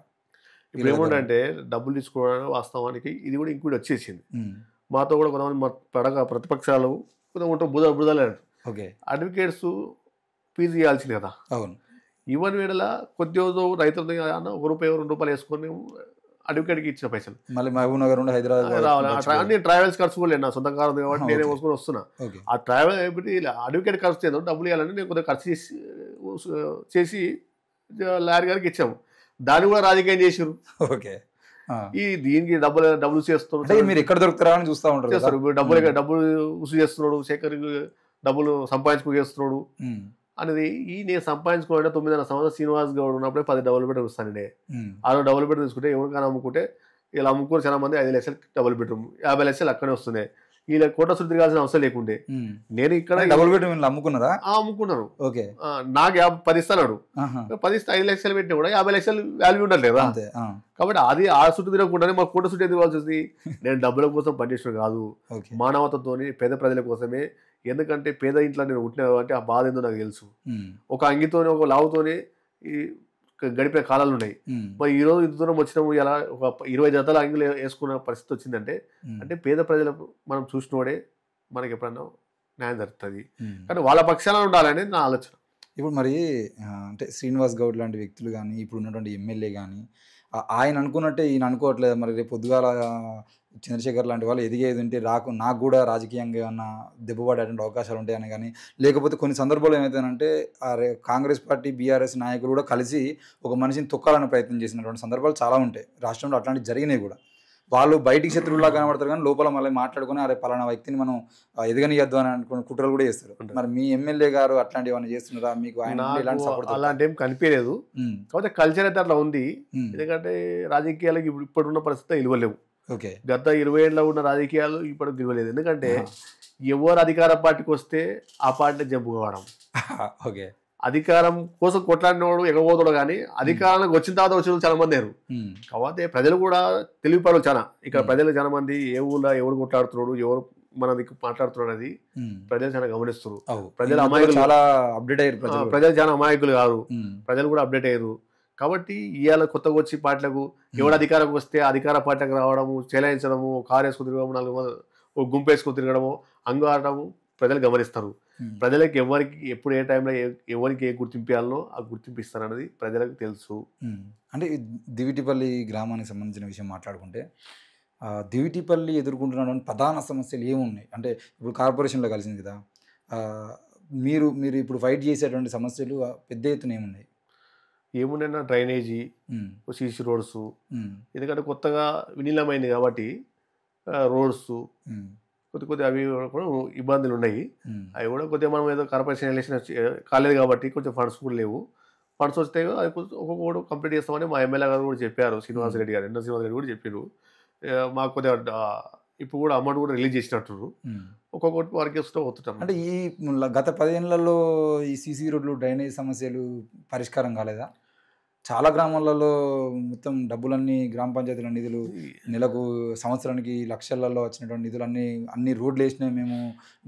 ఇప్పుడు ఏముందంటే డబ్బులు తీసుకోవడం వాస్తవానికి ఇది కూడా ఇంకోటి వచ్చేసింది. మాతో కూడా కొంతమంది ప్రతిపక్షాలు కొంత బుధలే. ఓకే, అడ్వకేట్స్ ఫీజు ఇవ్వాల్సింది కదా. అవును. ఇవన్నీ వేళ కొద్ది రోజు రైతులు ₹1 ₹2 వేసుకొని అడ్వకేట్కి ఇచ్చిన పైసలు మళ్ళీ మహబూబ్ నగర్ నుండి హైదరాబాద్ రావాలి. అన్ని ట్రావెల్స్ ఖర్చు కూడా లేదు, నా సొంత కారు ఉంది కాబట్టి నేనే మోసుకొని వస్తున్నా. ఆ ట్రావెల్ అడ్వకేట్ ఖర్చు ఏదో డబ్బులు ఇవ్వాలని నేను కొద్దిగా ఖర్చు చేసి లారీ గారికి ఇచ్చాము. దాన్ని కూడా రాజకీయం చేసారు. ఓకే, దీనికి డబ్బులు చేస్తున్నారు. మీరు ఎక్కడ దొరుకుతారా అని చూస్తూ ఉంటారు. చేస్తారు డబ్బులు ఉసు చేస్తున్నాడు, శేఖర్ డబ్బులు సంపాదించుకు చేస్తున్నాడు అనేది. నేను సంపాదించుకోవాలంటే 9.5 సంవత్సరాలు శ్రీనివాస్ గౌడ్ ఉన్నప్పుడే 10 డబుల్ బెడ్రూమ్ ఇస్తానండి. డబుల్ బెడ్రూమ్ తీసుకుంటే ఎవరికైనా అమ్ముకుంటే ఇలా అమ్ముకుని చాలా మంది 5 లక్షలు డబుల్ బెడ్రూమ్, 50 లక్షలు అక్కడే వస్తున్నాయి. ఇలా కోట శుద్ధి కావాల్సిన అవసరం లేకుండే నేను ఇక్కడ డబుల్ బెడ్రూమ్ అమ్ముకున్నారా? అమ్ముకున్నారు. ఓకే, నాకు 10 ఇస్తాడు. 10 ఇస్తే 5 లక్షలు పెట్టినా కూడా 50 లక్షలు వాల్యూ ఉండట్లేదు కదా. కాబట్టి అది ఆ చుట్టూ తిరగకుండానే మాకు కోట చుట్టూ ఎందుకు వస్తుంది? నేను డబ్బుల కోసం పనిచేసిన కాదు, మానవతతో పేద ప్రజల కోసమే. ఎందుకంటే పేద ఇంట్లో నేను పుట్టినా కాబట్టి ఆ బాధ ఏందో నాకు తెలుసు. ఒక అంగితోనే ఒక లావుతోనే ఈ గడిపే కాలాలు ఉన్నాయి. మరి ఈ రోజు ఇంత దూరం వచ్చినాము, ఇలా ఒక 20 జతల అంగిలు వేసుకున్న పరిస్థితి వచ్చిందంటే అంటే పేద ప్రజలకు మనం చూసినోడే మనకి ఎప్పుడన్నా న్యాయం జరుగుతుంది. కానీ వాళ్ళ పక్షాన ఉండాలనేది నా ఆలోచన. ఇప్పుడు మరి అంటే శ్రీనివాస్ గౌడ్ లాంటి వ్యక్తులు కానీ, ఇప్పుడు ఉన్నటువంటి ఎమ్మెల్యే కానీ ఆయన అనుకున్నట్టే ఈయన అనుకోవట్లేదు. మరి రేపు పొద్దుగాల చంద్రశేఖర్ లాంటి వాళ్ళు ఎదిగేది ఉంటే నాకు కూడా రాజకీయంగా ఏమన్నా దెబ్బపడేటువంటి అవకాశాలు ఉంటాయని కానీ, లేకపోతే కొన్ని సందర్భాలు ఏమవుతాయంటే కాంగ్రెస్ పార్టీ బీఆర్ఎస్ నాయకులు కూడా కలిసి ఒక మనిషిని తొక్కాలని ప్రయత్నం చేసినటువంటి సందర్భాలు చాలా ఉంటాయి రాష్ట్రంలో. అట్లాంటివి జరిగినాయి కూడా. వాళ్ళు బయటికి శత్రువులా కనబడతారు కానీ లోపల మళ్ళీ మాట్లాడుకుని అరే పలానా వ్యక్తిని మనం ఎదగనియద్దు అని అనుకుని కుట్రలు కూడా చేస్తారు. మరి మీ ఎమ్మెల్యే గారు అట్లాంటివి ఏమైనా చేస్తున్నారా? మీకు అలాంటి ఏం కనిపించలేదు. కాకపోతే కల్చర్ అయితే అట్లా ఉంది. ఎందుకంటే రాజకీయాలకు ఇప్పుడున్న పరిస్థితి ఇవ్వలేవు. గత 20 ఏళ్ళలో ఉన్న రాజకీయాలు ఇప్పుడు ఇవ్వలేదు. ఎందుకంటే ఎవరు అధికార పార్టీకి వస్తే ఆ పార్టీ జంపు కావడం, అధికారం కోసం కొట్లాడినవాడు ఎగబోతాడు. కానీ అధికారానికి వచ్చిన తర్వాత వచ్చిన చాలా మంది లేరు. కాకపోతే ప్రజలు కూడా తెలివిపరులు చాలా. ఇక్కడ ప్రజలు చాలా మంది ఏ ఊళ్ళో ఎవరు కొట్లాడుతున్నాడు, ఎవరు మన దిక్కు మాట్లాడుతున్నాడు అది ప్రజలు చాలా గమనిస్తున్నారు. ప్రజలు అమాయకులు, చాలా అప్డేట్ అయ్యారు. ప్రజలు చాలా అమాయకులు కాదు, ప్రజలు కూడా అప్డేట్ అయ్యారు. కాబట్టి ఇవాళ కొత్తగా వచ్చి పార్టీలకు ఎవడు అధికారంకి వస్తే అధికార పార్టీకి రావడము, చెలాయించడము, కారు వేసుకుని తిరగడము, 4 గుంపు వేసుకుని తిరగడము, అంగాడము ప్రజలు గమనిస్తారు. ప్రజలకు ఎవరికి ఎప్పుడు ఏ టైంలో ఎవరికి ఏ గుర్తింపు ఇవ్వాలనో ఆ గుర్తింపు ఇస్తారన్నది ప్రజలకు తెలుసు. అంటే దివిటిపల్లి గ్రామానికి సంబంధించిన విషయం మాట్లాడుకుంటే, దివిటిపల్లి ఎదుర్కొంటున్నటువంటి ప్రధాన సమస్యలు ఏమున్నాయి? అంటే ఇప్పుడు కార్పొరేషన్లో కలిసింది కదా, మీరు ఇప్పుడు ఫైట్ చేసేటువంటి సమస్యలు పెద్ద ఎత్తున ఏమున్నాయి? ఏమున్నాయన్నా డ్రైనేజీ, సీసీ రోడ్స్. ఎందుకంటే కొత్తగా విలీనమైంది కాబట్టి రోడ్స్ కొద్ది అవి కూడా ఇబ్బందులు ఉన్నాయి. అవి కూడా కొద్దిగా మనం ఏదో కార్పొరేషన్ ఎలక్షన్ కాలేదు కాబట్టి కొంచెం ఫండ్స్ కూడా లేవు. ఫండ్స్ వస్తే అది ఒక్కొక్కటి కంప్లీట్ చేస్తామని మా ఎమ్మెల్యే గారు కూడా చెప్పారు. శ్రీనివాస్ రెడ్డి గారు, శ్రీనివాస్ రెడ్డి కూడా చెప్పారు. మాకు కొద్దిగా ఇప్పుడు కూడా అమౌంట్ కూడా రిలీజ్ చేసినట్టు ఒక్కొక్కటి వర్క్ చేస్తూ పోతుంటాం. అంటే ఈ గత 10 ఏళ్లలో ఈ సీసీ రోడ్లు, డ్రైనేజ్ సమస్యలు పరిష్కారం కాలేదా? చాలా గ్రామాలలో మొత్తం డబ్బులన్నీ గ్రామ పంచాయతీల నిధులు నెలకు సంవత్సరానికి లక్షలలో వచ్చినటువంటి నిధులు అన్ని రోడ్లు వేసినాయి, మేము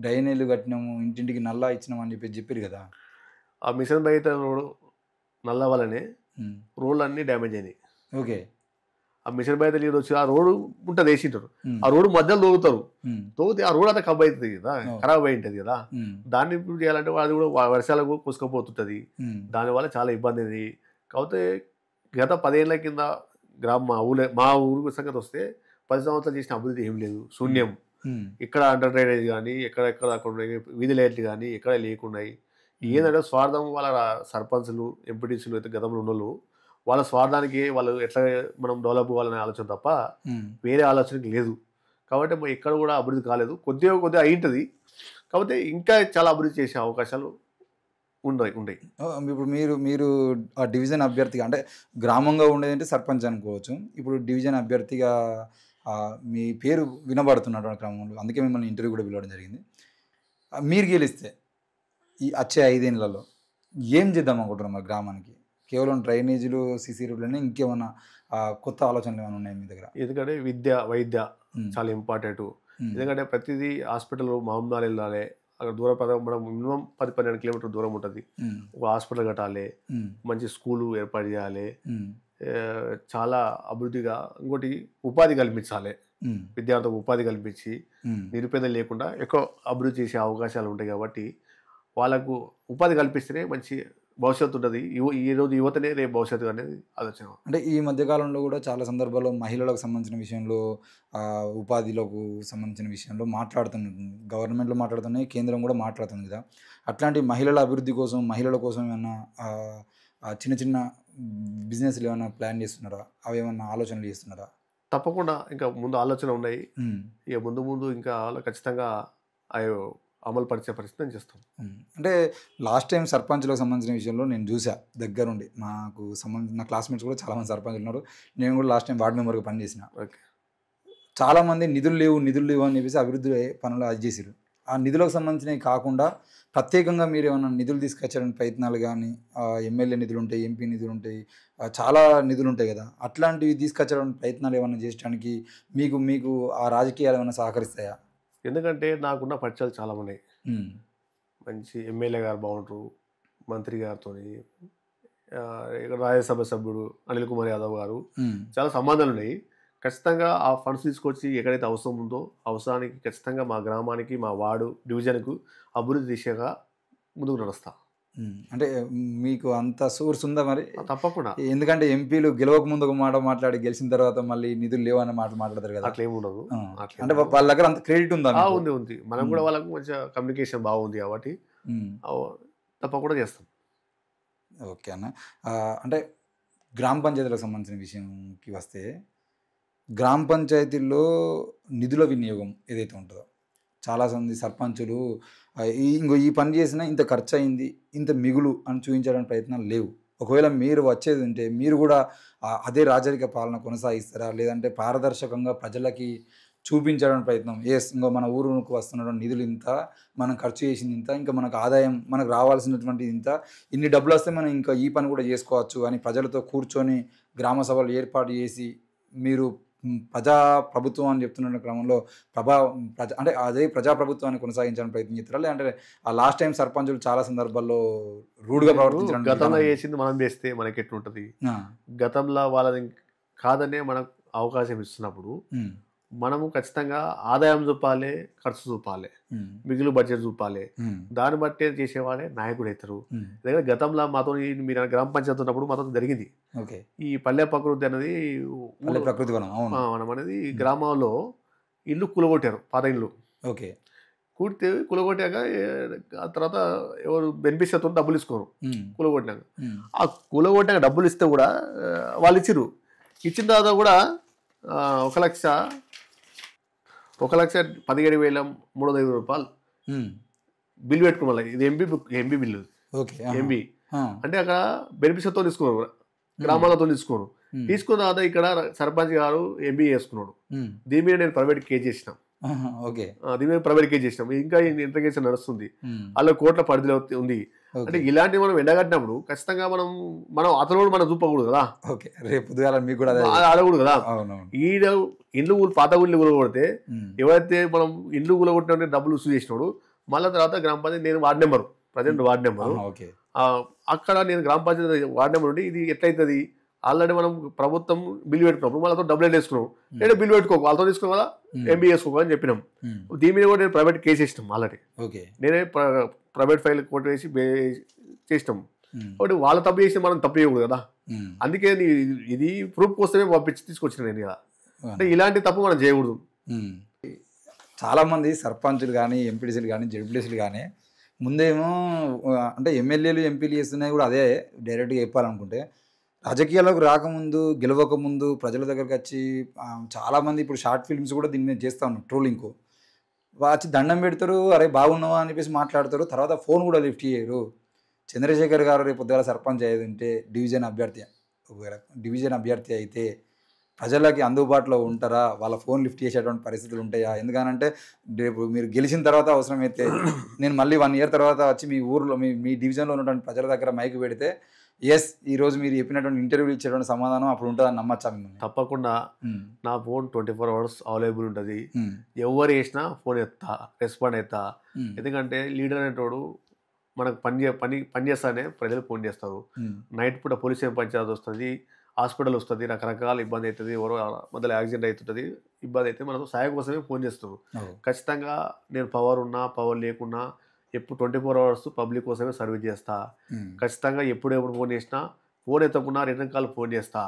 డ్రైనేజీలు కట్టినాము, ఇంటింటికి నల్లా ఇచ్చినాము అని చెప్పారు కదా. ఆ మిషన్ బయట రోడ్ నల్ల వల్లనే రోడ్లు అన్నీ డ్యామేజ్ అయినాయి. ఓకే, ఆ మిషన్ బయట నీళ్ళు వచ్చి ఆ రోడ్డు ఉంటుంది వేసింటారు, ఆ రోడ్డు మధ్యలో తోగుతారు, తోగితే ఆ రోడ్ అంతా కబ్బు అవుతుంది కదా, ఖరాబ్ అయి ఉంటుంది కదా. దాన్ని ఇంప్రూవ్ చేయాలంటే అది కూడా వర్షాలకు కుసుకపోతుంటుంది, దానివల్ల చాలా ఇబ్బంది ఉంది. కాకపోతే గత 10 ఏళ్ల కింద మా ఊరు సంగతి వస్తే 10 సంవత్సరాలు చేసిన అభివృద్ధి ఏం లేదు, శూన్యం. ఇక్కడ అండర్ డ్రైనేజ్ కానీ ఎక్కడెక్కడ అక్కడ ఉన్నాయి, వీధి లైట్లు కానీ ఎక్కడ లేకున్నాయి. ఏంటంటే స్వార్థం వాళ్ళ సర్పంచ్లు ఎంపీటీసీలు అయితే గతంలో ఉన్నోళ్ళు వాళ్ళ స్వార్థానికి వాళ్ళు ఎట్లా మనం డెవలప్ అవ్వాలనే ఆలోచన తప్ప వేరే ఆలోచనకి లేదు. కాబట్టి ఎక్కడ కూడా అభివృద్ధి కాలేదు, కొద్దిగా అయింటుంది. కాకపోతే ఇంకా చాలా అభివృద్ధి చేసే అవకాశాలు ఉన్నాయి. ఇప్పుడు మీరు ఆ డివిజన్ అభ్యర్థిగా అంటే గ్రామంగా ఉండేదంటే సర్పంచ్ అనుకోవచ్చు. ఇప్పుడు డివిజన్ అభ్యర్థిగా మీ పేరు వినబడుతున్నటువంటి క్రమంలో అందుకే మిమ్మల్ని ఇంటర్వ్యూ కూడా పిలవడం జరిగింది. మీరు గెలిస్తే ఈ వచ్చే 5 ఏళ్లలో ఏం చేద్దాం అనుకుంటున్నాం మరి గ్రామానికి? కేవలం డ్రైనేజీలు, సీసీ రోడ్లని ఇంకేమన్నా కొత్త ఆలోచనలు ఏమైనా ఉన్నాయి మీ దగ్గర? ఎందుకంటే వైద్య చాలా ఇంపార్టెంట్. ఎందుకంటే ప్రతిదీ హాస్పిటల్ మామూలు వెళ్ళాలి, అక్కడ దూరం మనం మినిమం 10-12 కిలోమీటర్ దూరం ఉంటుంది, ఒక హాస్పిటల్ కట్టాలి, మంచి స్కూలు ఏర్పాటు చేయాలి, చాలా అభివృద్ధిగా. ఇంకోటి ఉపాధి కల్పించాలి, విద్యార్థులకు ఉపాధి కల్పించి నిరుపేదలు లేకుండా ఎక్కువ అభివృద్ధి చేసే అవకాశాలు ఉంటాయి. కాబట్టి వాళ్ళకు ఉపాధి కల్పిస్తేనే మంచి భవిష్యత్తు ఉంటుంది. ఈరోజు యువతనే రేపు భవిష్యత్తు అనేది ఆలోచన. అంటే ఈ మధ్యకాలంలో కూడా చాలా సందర్భాల్లో మహిళలకు సంబంధించిన విషయంలో, ఉపాధిలకు సంబంధించిన విషయంలో మాట్లాడుతుంది, గవర్నమెంట్లో మాట్లాడుతున్నాయి, కేంద్రం కూడా మాట్లాడుతుంది కదా. అట్లాంటి మహిళల అభివృద్ధి కోసం, మహిళల కోసం ఏమన్నా చిన్న చిన్న బిజినెస్లు ఏమైనా ప్లాన్ చేస్తున్నారా? అవి ఏమన్నా ఆలోచనలు చేస్తున్నారా? తప్పకుండా ఇంకా ముందు ఆలోచన ఉన్నాయి. ఇక ముందు ఇంకా ఖచ్చితంగా అమలు పరిచే పరిస్థితి నేను చేస్తాం. అంటే లాస్ట్ టైం సర్పంచ్లకు సంబంధించిన విషయంలో నేను చూసా దగ్గరుండి. నాకు సంబంధించిన నా క్లాస్మేట్స్ కూడా చాలామంది సర్పంచ్లు ఉన్నారు. నేను కూడా లాస్ట్ టైం వార్డు మెంబర్గా పనిచేసిన. చాలామంది నిధులు లేవు అని చెప్పేసి అభివృద్ధి పనులు అది చేసారు. ఆ నిధులకు సంబంధించినవి కాకుండా ప్రత్యేకంగా మీరు ఏమైనా నిధులు తీసుకొచ్చారని ప్రయత్నాలు కానీ, ఎమ్మెల్యే నిధులు ఉంటాయి, ఎంపీ నిధులు ఉంటాయి, చాలా నిధులు ఉంటాయి కదా, అట్లాంటివి తీసుకొచ్చడానికి ప్రయత్నాలు ఏమైనా చేయడానికి మీకు ఆ రాజకీయాలు ఏమైనా సహకరిస్తాయా? ఎందుకంటే నాకున్న పరిచయాలు చాలా ఉన్నాయి. మంచి ఎమ్మెల్యే గారు బాగుంటారు, మంత్రి గారితో, రాజ్యసభ సభ్యుడు అనిల్ కుమార్ యాదవ్ గారు, చాలా సంబంధాలు ఉన్నాయి. ఖచ్చితంగా ఆ ఫండ్స్ తీసుకొచ్చి ఎక్కడైతే అవసరం ఉందో అవసరానికి ఖచ్చితంగా మా గ్రామానికి, మా వార్డు డివిజన్కు అభివృద్ధి దిశగా ముందుకు నడుస్తా. అంటే మీకు అంత సోర్స్ ఉందా మరి? తప్పకుండా. ఎందుకంటే ఎంపీలు గెలవక ముందు ఒక మాట మాట్లాడి గెలిచిన తర్వాత మళ్ళీ నిధులు లేవు అనే మాట మాట్లాడతారు కదా. అట్లా ఏమి ఉండదు. అంటే వాళ్ళ దగ్గర అంత క్రెడిట్ ఉందా? ఉంది. మనం కూడా వాళ్ళకు మంచిగా కమ్యూనికేషన్ బాగుంది కాబట్టి తప్పకుండా చేస్తాం. ఓకే అన్న. అంటే గ్రామ పంచాయతీలకు సంబంధించిన విషయంకి వస్తే, గ్రామ పంచాయతీల్లో నిధుల వినియోగం ఏదైతే ఉంటుందో, చాలామంది సర్పంచులు ఈ పని చేసినా ఇంత ఖర్చు అయింది, ఇంత మిగులు అని చూపించడానికి ప్రయత్నాలు లేవు. ఒకవేళ మీరు వచ్చేది ఉంటే మీరు కూడా అదే రాజరిక పాలన కొనసాగిస్తారా? లేదంటే పారదర్శకంగా ప్రజలకి చూపించడానికి ప్రయత్నం, ఇంకో మన ఊరుకు వస్తున్న నిధులు ఇంత, మనం ఖర్చు చేసింది ఇంత, ఇంకా మనకు ఆదాయం మనకు రావాల్సినటువంటి ఇంత, ఇన్ని డబ్బులు వస్తే మనం ఇంకా ఈ పని కూడా చేసుకోవచ్చు అని ప్రజలతో కూర్చొని గ్రామ సభలు ఏర్పాటు చేసి మీరు ప్రభుత్వం అని చెప్తున్న క్రమంలో అంటే అదే ప్రజాప్రభుత్వాన్ని కొనసాగించడానికి ప్రయత్నం చేస్తారా? లేదంటే ఆ లాస్ట్ టైం సర్పంచులు చాలా సందర్భాల్లో రూడ్గా ప్రవర్తించడం, గతంలో చేసింది మనం చేస్తే మనకి ఎట్లుంటుంది, గతంలో వాళ్ళని కాదనే మనకు అవకాశం ఇస్తున్నప్పుడు మనము ఖచ్చితంగా ఆదాయం చూపాలి, ఖర్చు చూపాలి, మిగులు బడ్జెట్ చూపాలి. దాన్ని బట్టే చేసేవాడే నాయకుడు అవుతారు. ఎందుకంటే గతంలో మాతో మీరు గ్రామ పంచాయతీ ఉన్నప్పుడు మాతో జరిగింది ఈ పల్లె ప్రకృతి అనేది. మనం అనేది గ్రామాల్లో ఇల్లు కూలగొట్టారు, పాత ఇల్లు కూడితే కూలగొట్టాక ఆ తర్వాత ఎవరు బెనిఫిషియర్తో డబ్బులు ఇసుకోరు. కూలగొట్టినాక ఆ కూలగొట్టాక డబ్బులు ఇస్తే కూడా వాళ్ళు ఇచ్చిన తర్వాత కూడా 1,17,305 రూపాయలు బిల్లు పెట్టుకోవాలి. ఇది ఎంబీ బిల్లు. ఎంబీ అంటే అక్కడ బెనిఫిషియర్తో తీసుకోరు, గ్రామాలతో తీసుకోరు. తీసుకున్న తర్వాత ఇక్కడ సర్పంచ్ గారు ఎంబీ చేసుకున్నాడు. దీని మీద నేను ప్రైవేట్ కేసు చేసినాం. దీని మీద ప్రైవేట్ కేసు చేసినాం. ఇంకా ఇంట్రగేషన్ నడుస్తుంది, అలా కోట్ల పరిధిలో ఉంది. అంటే ఇలాంటివి మనం ఎండగట్టినప్పుడు ఖచ్చితంగా మనం అతను కూడా మనం చూపకూడదు కదా, ఆడకూడదు కదా. ఈడ ఇండ్లు పాత ఊళ్ళు కూలగొడితే ఎవరైతే మనం ఇండ్లు కూలగొట్టిన డబ్బులు వసూలు చేసినాడు, మళ్ళీ తర్వాత గ్రామ పంచాయతీ నేను ward number, present ward number, అక్కడ నేను గ్రామ పంచాయతీ వార్డు నెంబర్ ఉండి ఇది ఎట్లయితుంది ఆల్రెడీ మనం ప్రభుత్వం బిల్లు పెట్టుకున్నాం, వాళ్ళతో డబ్బులు వేసుకున్నాం, నేను బిల్లు పెట్టుకోకు వాళ్ళతో తీసుకున్నాం కదా, ఎంబీ చేసుకోకు అని చెప్పినాం. దీని మీద కూడా నేను ప్రైవేట్ కేసు వేసినాం ఆల్రెడీ, నేనే ప్రైవేట్ ఫైల్ కోర్టు వేసి చేసినాం. కాబట్టి వాళ్ళ తప్పు చేసి మనం తప్పు చేయకూడదు కదా, అందుకే ఇది ప్రూఫ్ కోసమే పంపించి తీసుకొచ్చిన నేను కదా. అంటే ఇలాంటి తప్పు మనం చేయకూడదు. చాలామంది సర్పంచులు కానీ ఎంపీటీసీలు కానీ జడ్పీటీసీలు కానీ ముందేమో అంటే ఎమ్మెల్యేలు ఎంపీలు చేస్తున్నాయి కూడా అదే డైరెక్ట్గా చెప్పాలనుకుంటే, రాజకీయాల్లోకి రాకముందు గెలవకముందు ప్రజల దగ్గరికి వచ్చి చాలామంది ఇప్పుడు షార్ట్ ఫిల్మ్స్ కూడా దీని మీద చేస్తూ ఉన్నారు, ట్రోలింగ్కు వచ్చి దండం పెడతారు, అరే బాగున్నావా అని చెప్పేసి మాట్లాడతారు, తర్వాత ఫోన్ కూడా లిఫ్ట్ చేయరు. చంద్రశేఖర్ గారు రేపు పొద్దున సర్పంచ్ అయ్యేది ఉంటే డివిజన్ అభ్యర్థి అయితే ప్రజలకి అందుబాటులో ఉంటారా, వాళ్ళ ఫోన్ లిఫ్ట్ చేసేటువంటి పరిస్థితులు ఉంటాయా? ఎందుకనంటే రేపు మీరు గెలిచిన తర్వాత అవసరమైతే నేను మళ్ళీ 1 year తర్వాత వచ్చి మీ ఊర్లో మీ డివిజన్లో ఉన్నటువంటి ప్రజల దగ్గర మైక్ పెడితే ఎస్ ఈరోజు మీరు చెప్పినటువంటి ఇంటర్వ్యూలు ఇచ్చేటువంటి సమాధానం అప్పుడు ఉంటుందని నమ్మచ్చా మిమ్మల్ని? తప్పకుండా. నా ఫోన్ 24 hours అవైలబుల్ ఉంటుంది. ఎవరు వేసినా ఫోన్ ఎత్తా, రెస్పాండ్ అవుతా. ఎందుకంటే లీడర్ అనేటోడు మనకు పని చేస్తానే ప్రజలు ఫోన్ చేస్తారు. నైట్ పూట పోలీస్ పంచాయతీ వస్తుంది, హాస్పిటల్ వస్తుంది, రకరకాల ఇబ్బంది అవుతుంది, ఎవరో మధ్యలో యాక్సిడెంట్ అవుతుంది, ఇబ్బంది అయితే మనకు సాయం కోసమే ఫోన్ చేస్తారు. ఖచ్చితంగా నేను పవర్ ఉన్నా పవర్ లేకున్నా ఎప్పుడు 24 hours పబ్లిక్ కోసమే సర్వీస్ చేస్తా. ఖచ్చితంగా ఎప్పుడు ఫోన్ చేసినా ఫోన్ ఎత్తకుండా 2 కాలు ఫోన్ చేస్తా.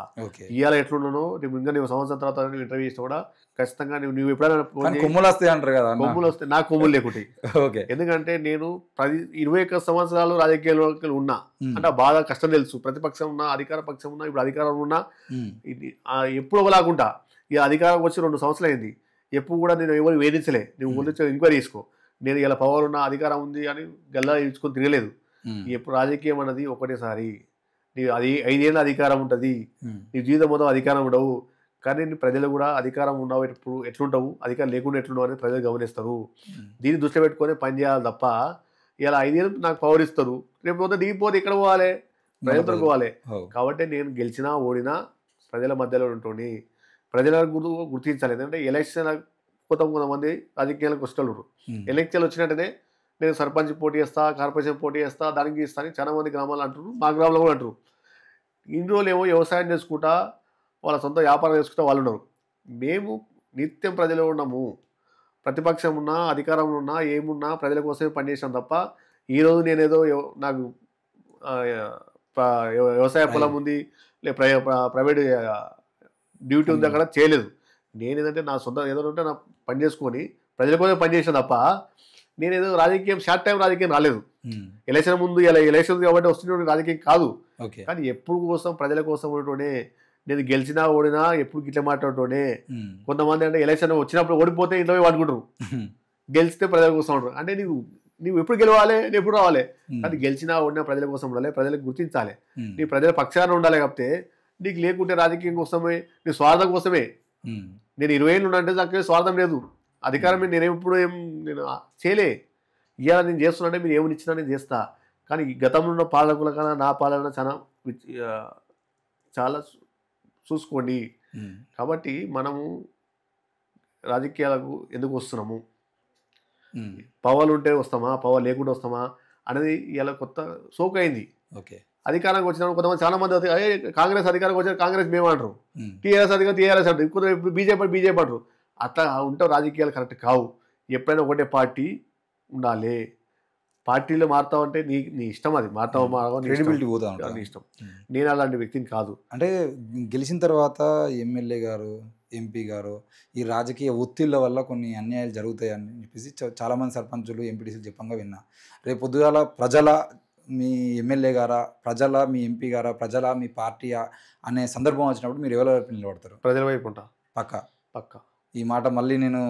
ఇవాళ ఎట్లున్నానో ఇంకా నువ్వు సంవత్సరం తర్వాత ఇంటర్వ్యూ చేసినా కూడా ఖచ్చితంగా నువ్వు ఎప్పుడైనా కొమ్ములు వస్తాయి అంటారు కదా, కొమ్ములు వస్తాయి, నాకు కొమ్ములు లేకుంటాయి. ఎందుకంటే నేను 21 సంవత్సరాలు రాజకీయాల్లో ఉన్నా, అంటే బాగా కష్టం తెలుసు. ప్రతిపక్షం ఉన్నా, అధికార పక్షం ఉన్నా, ఇప్పుడు అధికారం ఉన్నా, ఎప్పుడు ఒకలాగుంటా. ఇక అధికారం వచ్చి 2 సంవత్సరాలు అయింది, ఎప్పుడు కూడా నేను ఎవరు వేధించలే. నువ్వు ముందు ఎంక్వైరీ చేసుకో, నేను ఇలా పవర్ ఉన్నా అధికారం ఉంది అని గల్లా ఇచ్చుకొని తిరగలేదు. ఎప్పుడు రాజకీయం అన్నది ఒకటేసారి, నీ అది 5 ఏళ్ళ అధికారం ఉంటుంది, నీ జీవితం మొత్తం అధికారం ఉండవు. కానీ ప్రజలు కూడా అధికారం ఉన్నావు ఎప్పుడు ఎట్లుంటావు, అధికారం లేకుండా ఎట్లుండవు అని ప్రజలు గమనిస్తారు. దీన్ని దృష్టిలో పెట్టుకొని పని చేయాలి తప్ప ఇలా 5 ఏళ్ళు నాకు పవర్ ఇస్తారు, రేపు పోతే దిగిపోతే ఎక్కడ పోవాలి, ప్రజలతో పోవాలి. కాబట్టి నేను గెలిచినా ఓడినా ప్రజల మధ్యలో ఉంటుంది. ప్రజలకు గుర్తించాలి. ఎందుకంటే ఎలక్షన్ కొంతమంది రాజకీయాలకు వస్తున్నారు, ఎలక్షన్లు వచ్చినట్టునే నేను సర్పంచ్ పోటీ చేస్తా, కార్పొరేషన్ పోటీ చేస్తా, దానికి ఇస్తాను చాలా మంది గ్రామాలు అంటారు, మా గ్రామంలో కూడా అంటారు. ఇన్ని రోజులు ఏమో వ్యవసాయం చేసుకుంటా వాళ్ళ సొంత వ్యాపారం చేసుకుంటా వాళ్ళు ఉన్నారు. మేము నిత్యం ప్రజలు ఉన్నాము, ప్రతిపక్షం ఉన్నా అధికారం ఉన్నా ఏమున్నా ప్రజల కోసమే పనిచేసాం తప్ప ఈరోజు నేనేదో నాకు వ్యవసాయ పొలం ఉంది, ప్రైవేట్ డ్యూటీ ఉంది అక్కడ చేయలేదు. నేను ఏదంటే నా సొంత ఏదో ఉంటే నా పని చేసుకొని ప్రజల కోసం పనిచేసాను తప్ప నేనేదో రాజకీయం షార్ట్ టైం రాజకీయం రాలేదు. ఎలక్షన్ ముందు ఇలా ఎలక్షన్ కాబట్టి వస్తున్న రాజకీయం కాదు. కానీ ఎప్పుడు కోసం ప్రజల కోసం ఉండటోనే, నేను గెలిచినా ఓడినా ఎప్పుడు గిట్ల మాట్లాడటోనే. కొంతమంది అంటే ఎలక్షన్ వచ్చినప్పుడు ఓడిపోతే ఇంట్లో అనుకుంటారు, గెలిస్తే ప్రజల కోసం ఉంటారు. అంటే నువ్వు ఎప్పుడు గెలవాలి, నేను ఎప్పుడు రావాలి. కానీ గెలిచినా ఓడినా ప్రజల కోసం ఉండాలి, ప్రజలకు గుర్తించాలి, నీ ప్రజల పక్షాన ఉండాలి. కాకపోతే నీకు లేకుంటే రాజకీయం కోసమే, నీ స్వార్థం కోసమే. నేను 20 ఏళ్ళు ఉన్నంటే నాకు స్వార్థం లేదు, అధికారం మీద నేనేప్పుడు నేను చేయలే. ఇవాళ నేను చేస్తున్నా, మీరు ఏమని ఇచ్చినా నేను చేస్తా. కానీ గతంలో ఉన్న పాలకుల కన్నా నా పాలన చాలా చూసుకోండి. కాబట్టి మనము రాజకీయాలకు ఎందుకు వస్తున్నాము, పవర్ ఉంటే వస్తామా పవర్ లేకుండా వస్తామా అనేది ఇలా కొత్త సోక్ అయింది. అధికారానికి వచ్చినప్పుడు కొంతమంది చాలా మంది కాంగ్రెస్ అధికారానికి వచ్చారు, కాంగ్రెస్ మేము అంటారు, టీఆర్ఎస్ అధికారం టీఆర్ఎస్ అంటారు, ఇప్పుడు బీజేపీ అంటారు. అట్లా ఉంటే రాజకీయాలు కరెక్ట్ కావు. ఎప్పుడైనా ఒకటే పార్టీ ఉండాలి. పార్టీలో మారుతావంటే నీ ఇష్టం, అది మారుతావా క్రెడిబిలిటీ పోతా నీ ఇష్టం. నేను అలాంటి వ్యక్తిని కాదు. అంటే గెలిచిన తర్వాత ఎమ్మెల్యే గారు ఎంపీ గారు ఈ రాజకీయ ఒత్తిళ్ళ వల్ల కొన్ని అన్యాయాలు జరుగుతాయని చెప్పేసి చాలామంది సర్పంచులు ఎంపీటీసీలు చెప్పంగా విన్నా. రేపు పొద్దుగాల ప్రజల మీ ఎమ్మెల్యే గారా, ప్రజల మీ ఎంపీ గారా, ప్రజల మీ పార్టీ అనే సందర్భం వచ్చినప్పుడు మీరు ఎవరి వైపు నిలబడతారు? ప్రజల వైపు ఉంటా. పక్క ఈ మాట మళ్ళీ నేను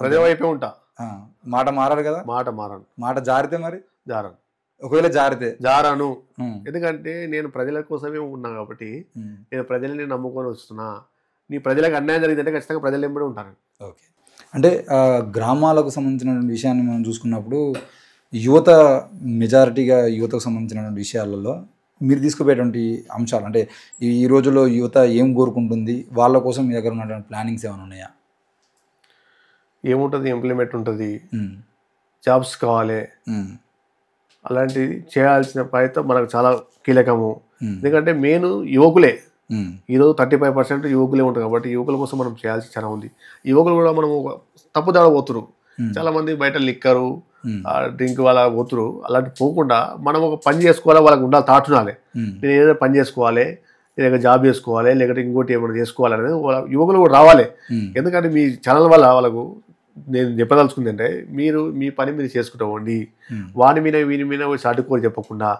ప్రజల వైపే ఉంటా. మాట మారారు కదా? మారను. మాట జారితే మరి జారను. ఒకవేళ జారాను. ఎందుకంటే నేను ప్రజల కోసమే ఉన్నా కాబట్టి, నేను ప్రజల్ని నమ్ముకొని వస్తున్నా. నీ ప్రజలకు అన్యాయం జరిగిందంటే ఖచ్చితంగా ప్రజలు ఎంబడి ఉంటాను. ఓకే. అంటే గ్రామాలకు సంబంధించిన విషయాన్ని మనం చూసుకున్నప్పుడు యువత మెజారిటీగా యువతకు సంబంధించినటువంటి విషయాలలో మీరు తీసుకుపోయేటువంటి అంశాలు, అంటే ఈ రోజుల్లో యువత ఏం కోరుకుంటుంది, వాళ్ళ కోసం మీ దగ్గర ఉన్నటువంటి ప్లానింగ్స్ ఏమైనా ఉన్నాయా? ఏముంటుంది, ఇంప్లిమెంట్ ఉంటుంది, జాబ్స్ కావాలి, అలాంటివి చేయాల్సిన ప్రయత్నం మనకు చాలా కీలకము. ఎందుకంటే మెయిన్ యువకులే. ఈరోజు 35% యువకులే ఉంటారు కాబట్టి యువకుల కోసం మనం చేయాల్సి చాలా ఉంది. యువకులు కూడా మనం తప్పుదాడ పోతురు. చాలా మంది బయట లిక్కరు డ్రింక్ వాళ్ళ పోతురు. అలాంటి పోకుండా మనం ఒక పని చేసుకోవాలా, వాళ్ళకి ఉండాలి థాట్ ఉండాలి. నేను ఏదైనా పని చేసుకోవాలి, నేను జాబ్ చేసుకోవాలి, లేకపోతే ఇంకోటి ఏమైనా చేసుకోవాలి అనేది వాళ్ళ యువకులు కూడా రావాలి. ఎందుకంటే మీ ఛానల్ వల్ల వాళ్ళకు నేను చెప్పదలుచుకుంది అంటే మీరు మీ పని మీరు చేసుకుంటూ పోండి. వాని మీద వీని మీద సాటుకోరు చెప్పకుండా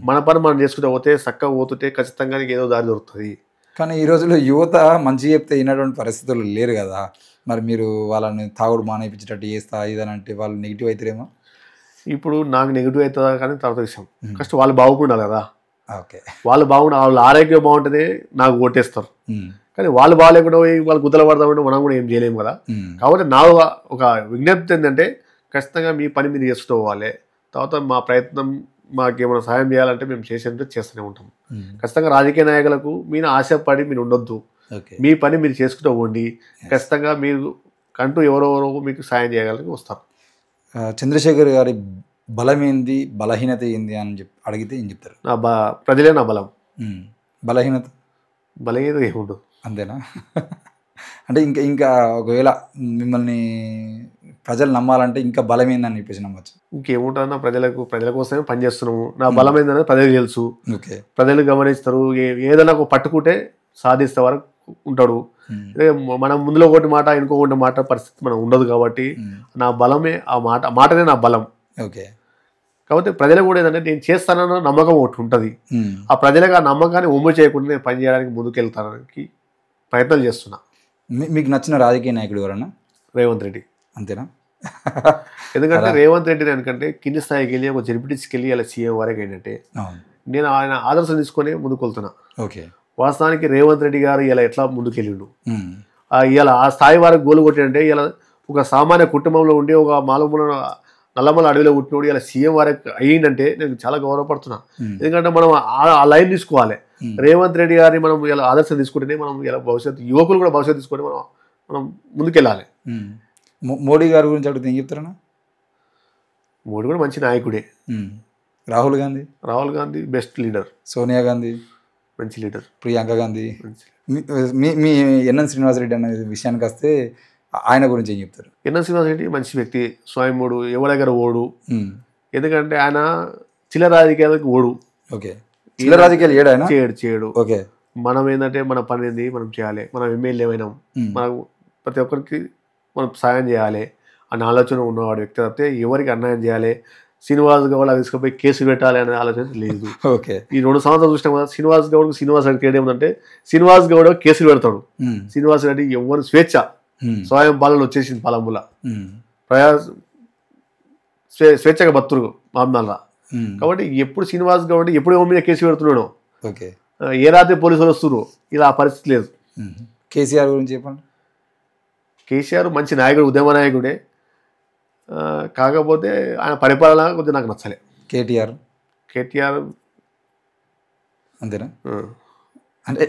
మన పని మనం చేసుకుంటూ పోతే చక్కగా పోతుంటే ఖచ్చితంగా ఏదో దారి దొరుకుతుంది. కానీ ఈ రోజుల్లో యువత మంచి చెప్తే వినటువంటి పరిస్థితులు లేరు కదా. మరి మీరు వాళ్ళని తాగుడు మానేపించేటట్టు చేస్తా ఇదని అంటే వాళ్ళు నెగిటివ్ అవుతారేమో. ఇప్పుడు నాకు నెగిటివ్ అవుతుందా కానీ తర్వాత విషయం, ఫస్ట్ వాళ్ళు బాగుండాలి కదా. ఓకే, వాళ్ళు బాగుండాలి, వాళ్ళ ఆరోగ్యం బాగుంటుంది నాకు ఓటేస్తారు. కానీ వాళ్ళు బాగాలేకుండా వాళ్ళు గుద్దలు పడదామంటే మనం కూడా ఏం చేయలేము కదా. కాబట్టి నా ఒక విజ్ఞప్తి ఏంటంటే ఖచ్చితంగా మీ పని మీరు చేస్తూ పోవాలి. తర్వాత మా ప్రయత్నం మాకేమైనా సహాయం చేయాలంటే మేము చేస్తూనే ఉంటాం. ఖచ్చితంగా రాజకీయ నాయకులకు మీరు ఆశపడి మీరు ఉండొద్దు. మీ పని మీరు చేసుకుంటూ పోండి. ఖచ్చితంగా మీరు కంటూ ఎవరెవరో మీకు సాయం చేయగలిగి వస్తారు. చంద్రశేఖర్ గారి బలం ఏంది, బలహీనత ఏంది అని అడిగితే ఏం చెప్తారు? ప్రజలే నా బలం. బలహీనత ఏముండదు, అంతేనా? అంటే ఇంకా ఇంకా ఒకవేళ మిమ్మల్ని ప్రజలు నమ్మాలంటే ఇంకా బలమైందని చెప్పేసి నమ్మచ్చు. ఇంకేముంటుందన్న ప్రజల కోసమే పనిచేస్తున్నాము. నా బలం ఏందని ప్రజలకు తెలుసు. ప్రజలు గమనిస్తారు. ఏదైనా పట్టుకుంటే సాధిస్తే వరకు ఉంటాడు. మనం ముందులో ఒకటి మాట ఇంకొకటి మాట పరిస్థితి మనం ఉండదు కాబట్టి నా బలమే ఆ మాటనే నా బలం. ఓకే, కాబట్టి ప్రజలు కూడా ఏంటంటే నేను చేస్తానన్న నమ్మకం ఒకటి ఉంటుంది. ఆ ప్రజలకు ఆ నమ్మకాన్ని ఒమ్ము చేయకుండా నేను పని చేయడానికి ముందుకెళ్తానికి ప్రయత్నాలు చేస్తున్నా. మీకు నచ్చిన రాజకీయ నాయకుడు ఎవరన్నా? రేవంత్ రెడ్డి. అంతేనా? ఎందుకంటే రేవంత్ రెడ్డి అనుకంటే కింది స్థాయికి వెళ్ళి ఒక జడ్పీటీసీకి వెళ్ళి అలా సీఎం వరకు ఏంటంటే నేను ఆయన ఆదర్శం తీసుకొని ముందుకెళ్తున్నా. ఓకే, వాస్తవానికి రేవంత్ రెడ్డి గారు ఇలా ఎట్లా ముందుకెళ్ళిండు, ఇలా ఆ స్థాయి వరకు గోలు కొట్టింటే ఇలా ఒక సామాన్య కుటుంబంలో ఉండి ఒక మాలమూల నల్లమల అడవిలో పుట్టినోడు ఇలా సీఎం వరకు అయ్యిందంటే నేను చాలా గౌరవపడుతున్నా. ఎందుకంటే మనం ఆ లైన్ తీసుకోవాలి. రేవంత్ రెడ్డి గారిని మనం ఇలా ఆదర్శం తీసుకుంటేనే మనం ఇలా భవిష్యత్తు యువకులు కూడా భవిష్యత్తు తీసుకొని మనం ముందుకెళ్ళాలి. మోడీ గారి గురించి అడిగితే ఏం చెప్తారన్నా? మోడీ కూడా మంచి నాయకుడే. Rahul Gandhi best leader. సోనియా గాంధీ మంచి లీడర్. ప్రియాంక గాంధీ. మీ ఎన్ఎన్ శ్రీనివాసరెడ్డి అనే విషయానికి వస్తే ఆయన గురించి ఏం చెప్తారు? ఎన్ఎన్ శ్రీనివాసరెడ్డి మంచి వ్యక్తి, స్వయంభుడు, ఎవరి దగ్గర ఓడు. ఎందుకంటే ఆయన చిల్లర రాజకీయాలకు ఓడు. ఓకే, చిల్లర రాజకీయాలు చేయడు. ఓకే, మనం ఏంటంటే మన పని ఏంది మనం చేయాలి, మనం ఎమ్మెల్యే అయినాం, మనం ప్రతి ఒక్కరికి మనం సాయం చేయాలి అనే ఆలోచన ఉన్నవాడు వ్యక్తి తప్పితే ఎవరికి అన్యాయం చేయాలి, శ్రీనివాస్ గౌడ్ తీసుకుపోయి కేసు పెట్టాలి అనే ఆలోచన లేదు. ఓకే, ఈ 2 సంవత్సరాలు చూసినాం కదా. శ్రీనివాస్ రెడ్డి తేడా ఏమంటే శ్రీనివాస్ గౌడ్ కేసులు పెడతాడు. శ్రీనివాస్ రెడ్డి ఎవరు స్వేచ్ఛ, స్వయం పాలన వచ్చేసింది పాలముల స్వేచ్ఛగా బతురు మామూలుగా. కాబట్టి ఎప్పుడు శ్రీనివాస్ గౌడ్ ఎప్పుడు ఎవరి మీద కేసు పెడుతున్నాడు, ఏ రాత్రి పోలీసులు వస్తున్నారు, ఇలా ఆ పరిస్థితి లేదు. కేసీఆర్ గురించి చెప్పండి. కేసీఆర్ మంచి నాయకుడు, ఉద్యమ నాయకుడే. కాకపోతే ఆయన పరిపాలన కొద్దిగా నాకు నచ్చలే. కేటీఆర్ అంతేనా? అంటే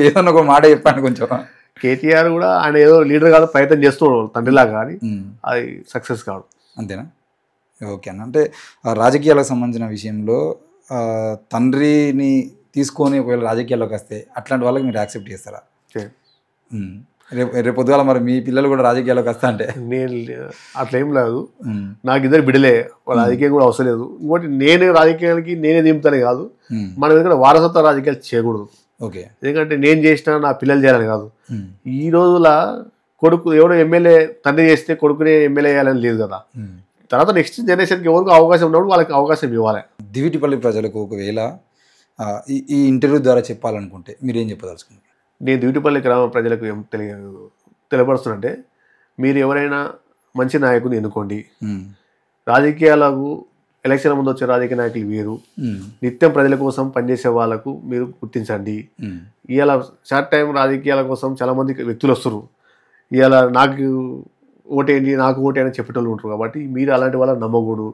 ఏదన్నా ఒక మాట చెప్పండి కొంచెం. కేటీఆర్ కూడా ఆయన ఏదో లీడర్ కాదు ప్రయత్నం చేస్తున్నాడు తండ్రిలాగా, కానీ అది సక్సెస్ కాదు. అంతేనా? ఓకే అన్న. అంటే రాజకీయాలకు సంబంధించిన విషయంలో తండ్రిని తీసుకొని ఒకవేళ రాజకీయాల్లోకి వస్తే అట్లాంటి వాళ్ళకి మీరు యాక్సెప్ట్ చేస్తారా? రేపు పొద్దుగాల మరి మీ పిల్లలు కూడా రాజకీయాల్లోకి వస్తా అంటే? నేను అట్లా ఏం లేదు, నాకు ఇద్దరు బిడ్డలే, వాళ్ళ రాజకీయం కూడా అవసరం లేదు. ఇంకోటి నేను రాజకీయాలకి నేనే దింపుతానే కాదు, మనం ఎందుకంటే వారసత్వ రాజకీయాలు చేయకూడదు. ఓకే, ఎందుకంటే నేను చేసినా నా పిల్లలు చేయాలని కాదు. ఈ రోజుల కొడుకు ఎవడో ఎమ్మెల్యే తండ్రి చేస్తే కొడుకునే ఎమ్మెల్యే చేయాలని లేదు కదా. తర్వాత నెక్స్ట్ జనరేషన్కి ఎవరికి అవకాశం ఉన్నప్పుడు వాళ్ళకి అవకాశం ఇవ్వాలి. దివిటిపల్లి ప్రజలకు ఒకవేళ ఈ ఇంటర్వ్యూ ద్వారా చెప్పాలనుకుంటే మీరు ఏం చెప్పదలుచుకున్నారు? నేను దివిటిపల్లి గ్రామ ప్రజలకు ఏం తెలియపరుస్తున్నంటే, మీరు ఎవరైనా మంచి నాయకుని ఎన్నుకోండి. రాజకీయాలకు ఎలక్షన్ ముందు వచ్చే రాజకీయ నాయకులు వేరు, నిత్యం ప్రజల కోసం పనిచేసే వాళ్ళకు మీరు గుర్తించండి. ఇవాళ షార్ట్ టైం రాజకీయాల కోసం చాలామంది వ్యక్తులు వస్తారు. ఇవాళ నాకు ఓటేంటి అని చెప్పేటోళ్ళు ఉంటారు. కాబట్టి మీరు అలాంటి వాళ్ళని నమ్మకూడదు.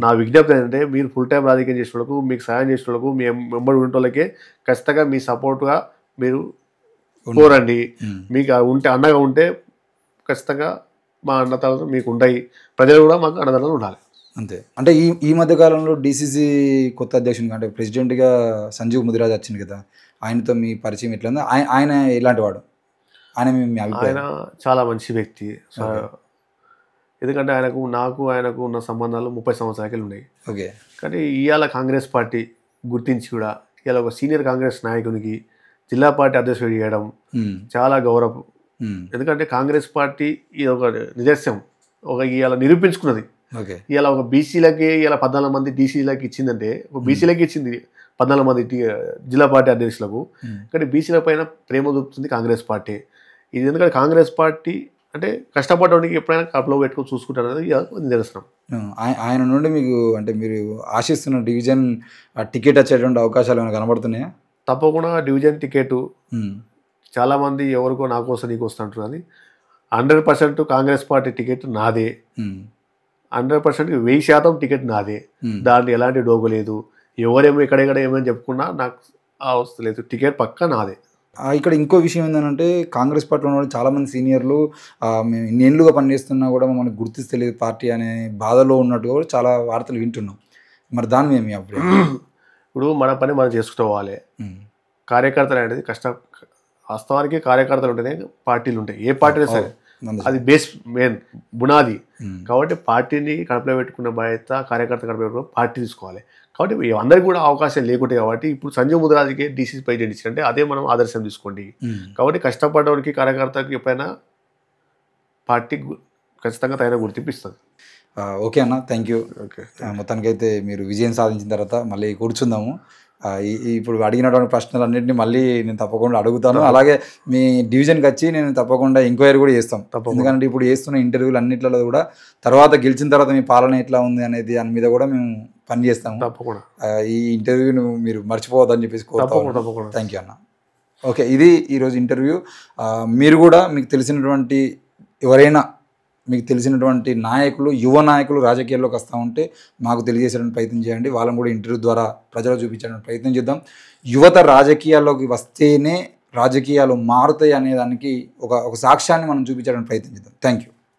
నా విజ్ఞప్తి ఏంటంటే, మీరు ఫుల్ టైం రాజకీయం చేసే వాళ్ళకు, మీకు సాయం చేసే వాళ్ళకు, మీ వెంబడి ఉండే వాళ్ళకే ఖచ్చితంగా మీ సపోర్ట్గా మీరు కోరండి. మీకు ఉంటే అండగా ఉంటే ఖచ్చితంగా మా అన్నదాతలు మీకు ఉంటాయి. ప్రజలు కూడా మాకు అన్నదాతలు ఉండాలి. అంతే. అంటే ఈ మధ్య కాలంలో డీసీసీ కొత్త అధ్యక్షునిగా అంటే ప్రెసిడెంట్గా సంజీవ్ ముదిరాజ్ వచ్చింది కదా, ఆయనతో మీ పరిచయం ఎట్లా ఉంది? ఆయన ఎలాంటి వాడు? ఆయన మీ అభిప్రాయం? ఆయన చాలా మంచి వ్యక్తి. ఎందుకంటే ఆయనకు ఉన్న సంబంధాలు 30 సంవత్సరాలకి ఉన్నాయి. ఓకే. కానీ ఇవాళ కాంగ్రెస్ పార్టీ గుర్తించి కూడా ఇవాళ ఒక సీనియర్ కాంగ్రెస్ నాయకునికి జిల్లా పార్టీ అధ్యక్షుడు చేయడం చాలా గౌరవం. ఎందుకంటే కాంగ్రెస్ పార్టీ ఇది ఒక నిదర్శనం, ఇవాళ నిరూపించుకున్నది. ఇవాళ ఒక బీసీలకి ఇవాళ 14 మంది డీసీలకి ఇచ్చిందంటే, ఒక బీసీలకి ఇచ్చింది 14 మంది జిల్లా పార్టీ అధ్యక్షులకు. కానీ బీసీల పైన ప్రేమ చూపుతుంది కాంగ్రెస్ పార్టీ. ఇది ఎందుకంటే కాంగ్రెస్ పార్టీ అంటే కష్టపడడానికి ఎప్పుడైనా కడుపులో పెట్టుకొని చూసుకుంటారు అనేది నిదర్శనం. ఆయన నుండి మీకు అంటే మీరు ఆశిస్తున్న డివిజన్ టికెట్ వచ్చేటువంటి అవకాశాలు ఏమైనా కనబడుతున్నాయా? తప్పకుండా డివిజన్ టికెట్ చాలామంది ఎవరికో నా కోసం నీకు వస్తుంటారు, కానీ 100% కాంగ్రెస్ పార్టీ టికెట్ నాదే. 100% 1000% టికెట్ నాదే. దాన్ని ఎలాంటి డోగు లేదు. ఎవరేమో ఎక్కడెక్కడ ఏమని చెప్పుకున్నా నాకు అవసరం లేదు, టికెట్ పక్కా నాదే. ఇక్కడ ఇంకో విషయం ఏంటంటే కాంగ్రెస్ పార్టీలో ఉన్న చాలామంది సీనియర్లు మేము ఇన్నేళ్ళుగా పనిచేస్తున్నా కూడా మమ్మల్ని గుర్తిస్తలేదు పార్టీ అనే బాధలో ఉన్నట్టు కూడా చాలా వార్తలు వింటున్నాం. మరి దాన్ని మేము అప్పుడు ఇప్పుడు మన పని మనం చేసుకోవాలి. కార్యకర్తలు అనేది వాస్తవానికి కార్యకర్తలు ఉంటేనే పార్టీలు ఉంటాయి. ఏ పార్టీ సరే అది బేస్ మెయిన్ బునాది. కాబట్టి పార్టీని కడుపులో పెట్టుకున్న బాధ్యత కార్యకర్త కడుపులో పెట్టుకున్న పార్టీ తీసుకోవాలి. కాబట్టి అందరికీ కూడా అవకాశం లేకుంటాయి. కాబట్టి ఇప్పుడు సంజయ్ ముదిరాజ్కి డీసీసీ ప్రెసిడెంట్ ఇచ్చారంటే అదే మనం ఆదర్శం తీసుకోండి. కాబట్టి కష్టపడడానికి కార్యకర్తకి ఎప్పుడైనా పార్టీ ఖచ్చితంగా తగిన గుర్తింపు ఇస్తుంది. ఓకే అన్న, థ్యాంక్ యూ. ఓకే, మొత్తానికైతే మీరు విజయం సాధించిన తర్వాత మళ్ళీ కూర్చుందాము. ఇప్పుడు అడిగినటువంటి ప్రశ్నలన్నింటినీ మళ్ళీ నేను తప్పకుండా అడుగుతాను. అలాగే మీ డివిజన్కి వచ్చి నేను తప్పకుండా ఎంక్వైరీ కూడా చేస్తాం. ఎందుకంటే ఇప్పుడు చేస్తున్న ఇంటర్వ్యూలు అన్నింటిలో కూడా తర్వాత గెలిచిన తర్వాత మీ పాలన ఎట్లా ఉంది అనేది దాని మీద కూడా మేము పని చేస్తాము. తప్పకుండా ఈ ఇంటర్వ్యూను మీరు మర్చిపోవద్దని చెప్పేసి కోరుతాను. థ్యాంక్ యూ అన్న. ఓకే, ఇది ఈరోజు ఇంటర్వ్యూ. మీరు కూడా మీకు తెలిసినటువంటి ఎవరైనా మీకు తెలిసినటువంటి నాయకులు, యువ నాయకులు రాజకీయాల్లోకి వస్తూ ఉంటే మాకు తెలియజేసేటువంటి ప్రయత్నం చేయండి. వాళ్ళని కూడా ఇంటర్వ్యూ ద్వారా ప్రజలు చూపించడానికి ప్రయత్నం చేద్దాం. యువత రాజకీయాల్లోకి వస్తేనే రాజకీయాలు మారుతాయి అనే దానికి ఒక సాక్ష్యాన్ని మనం చూపించడానికి ప్రయత్నం చేద్దాం. Thank you.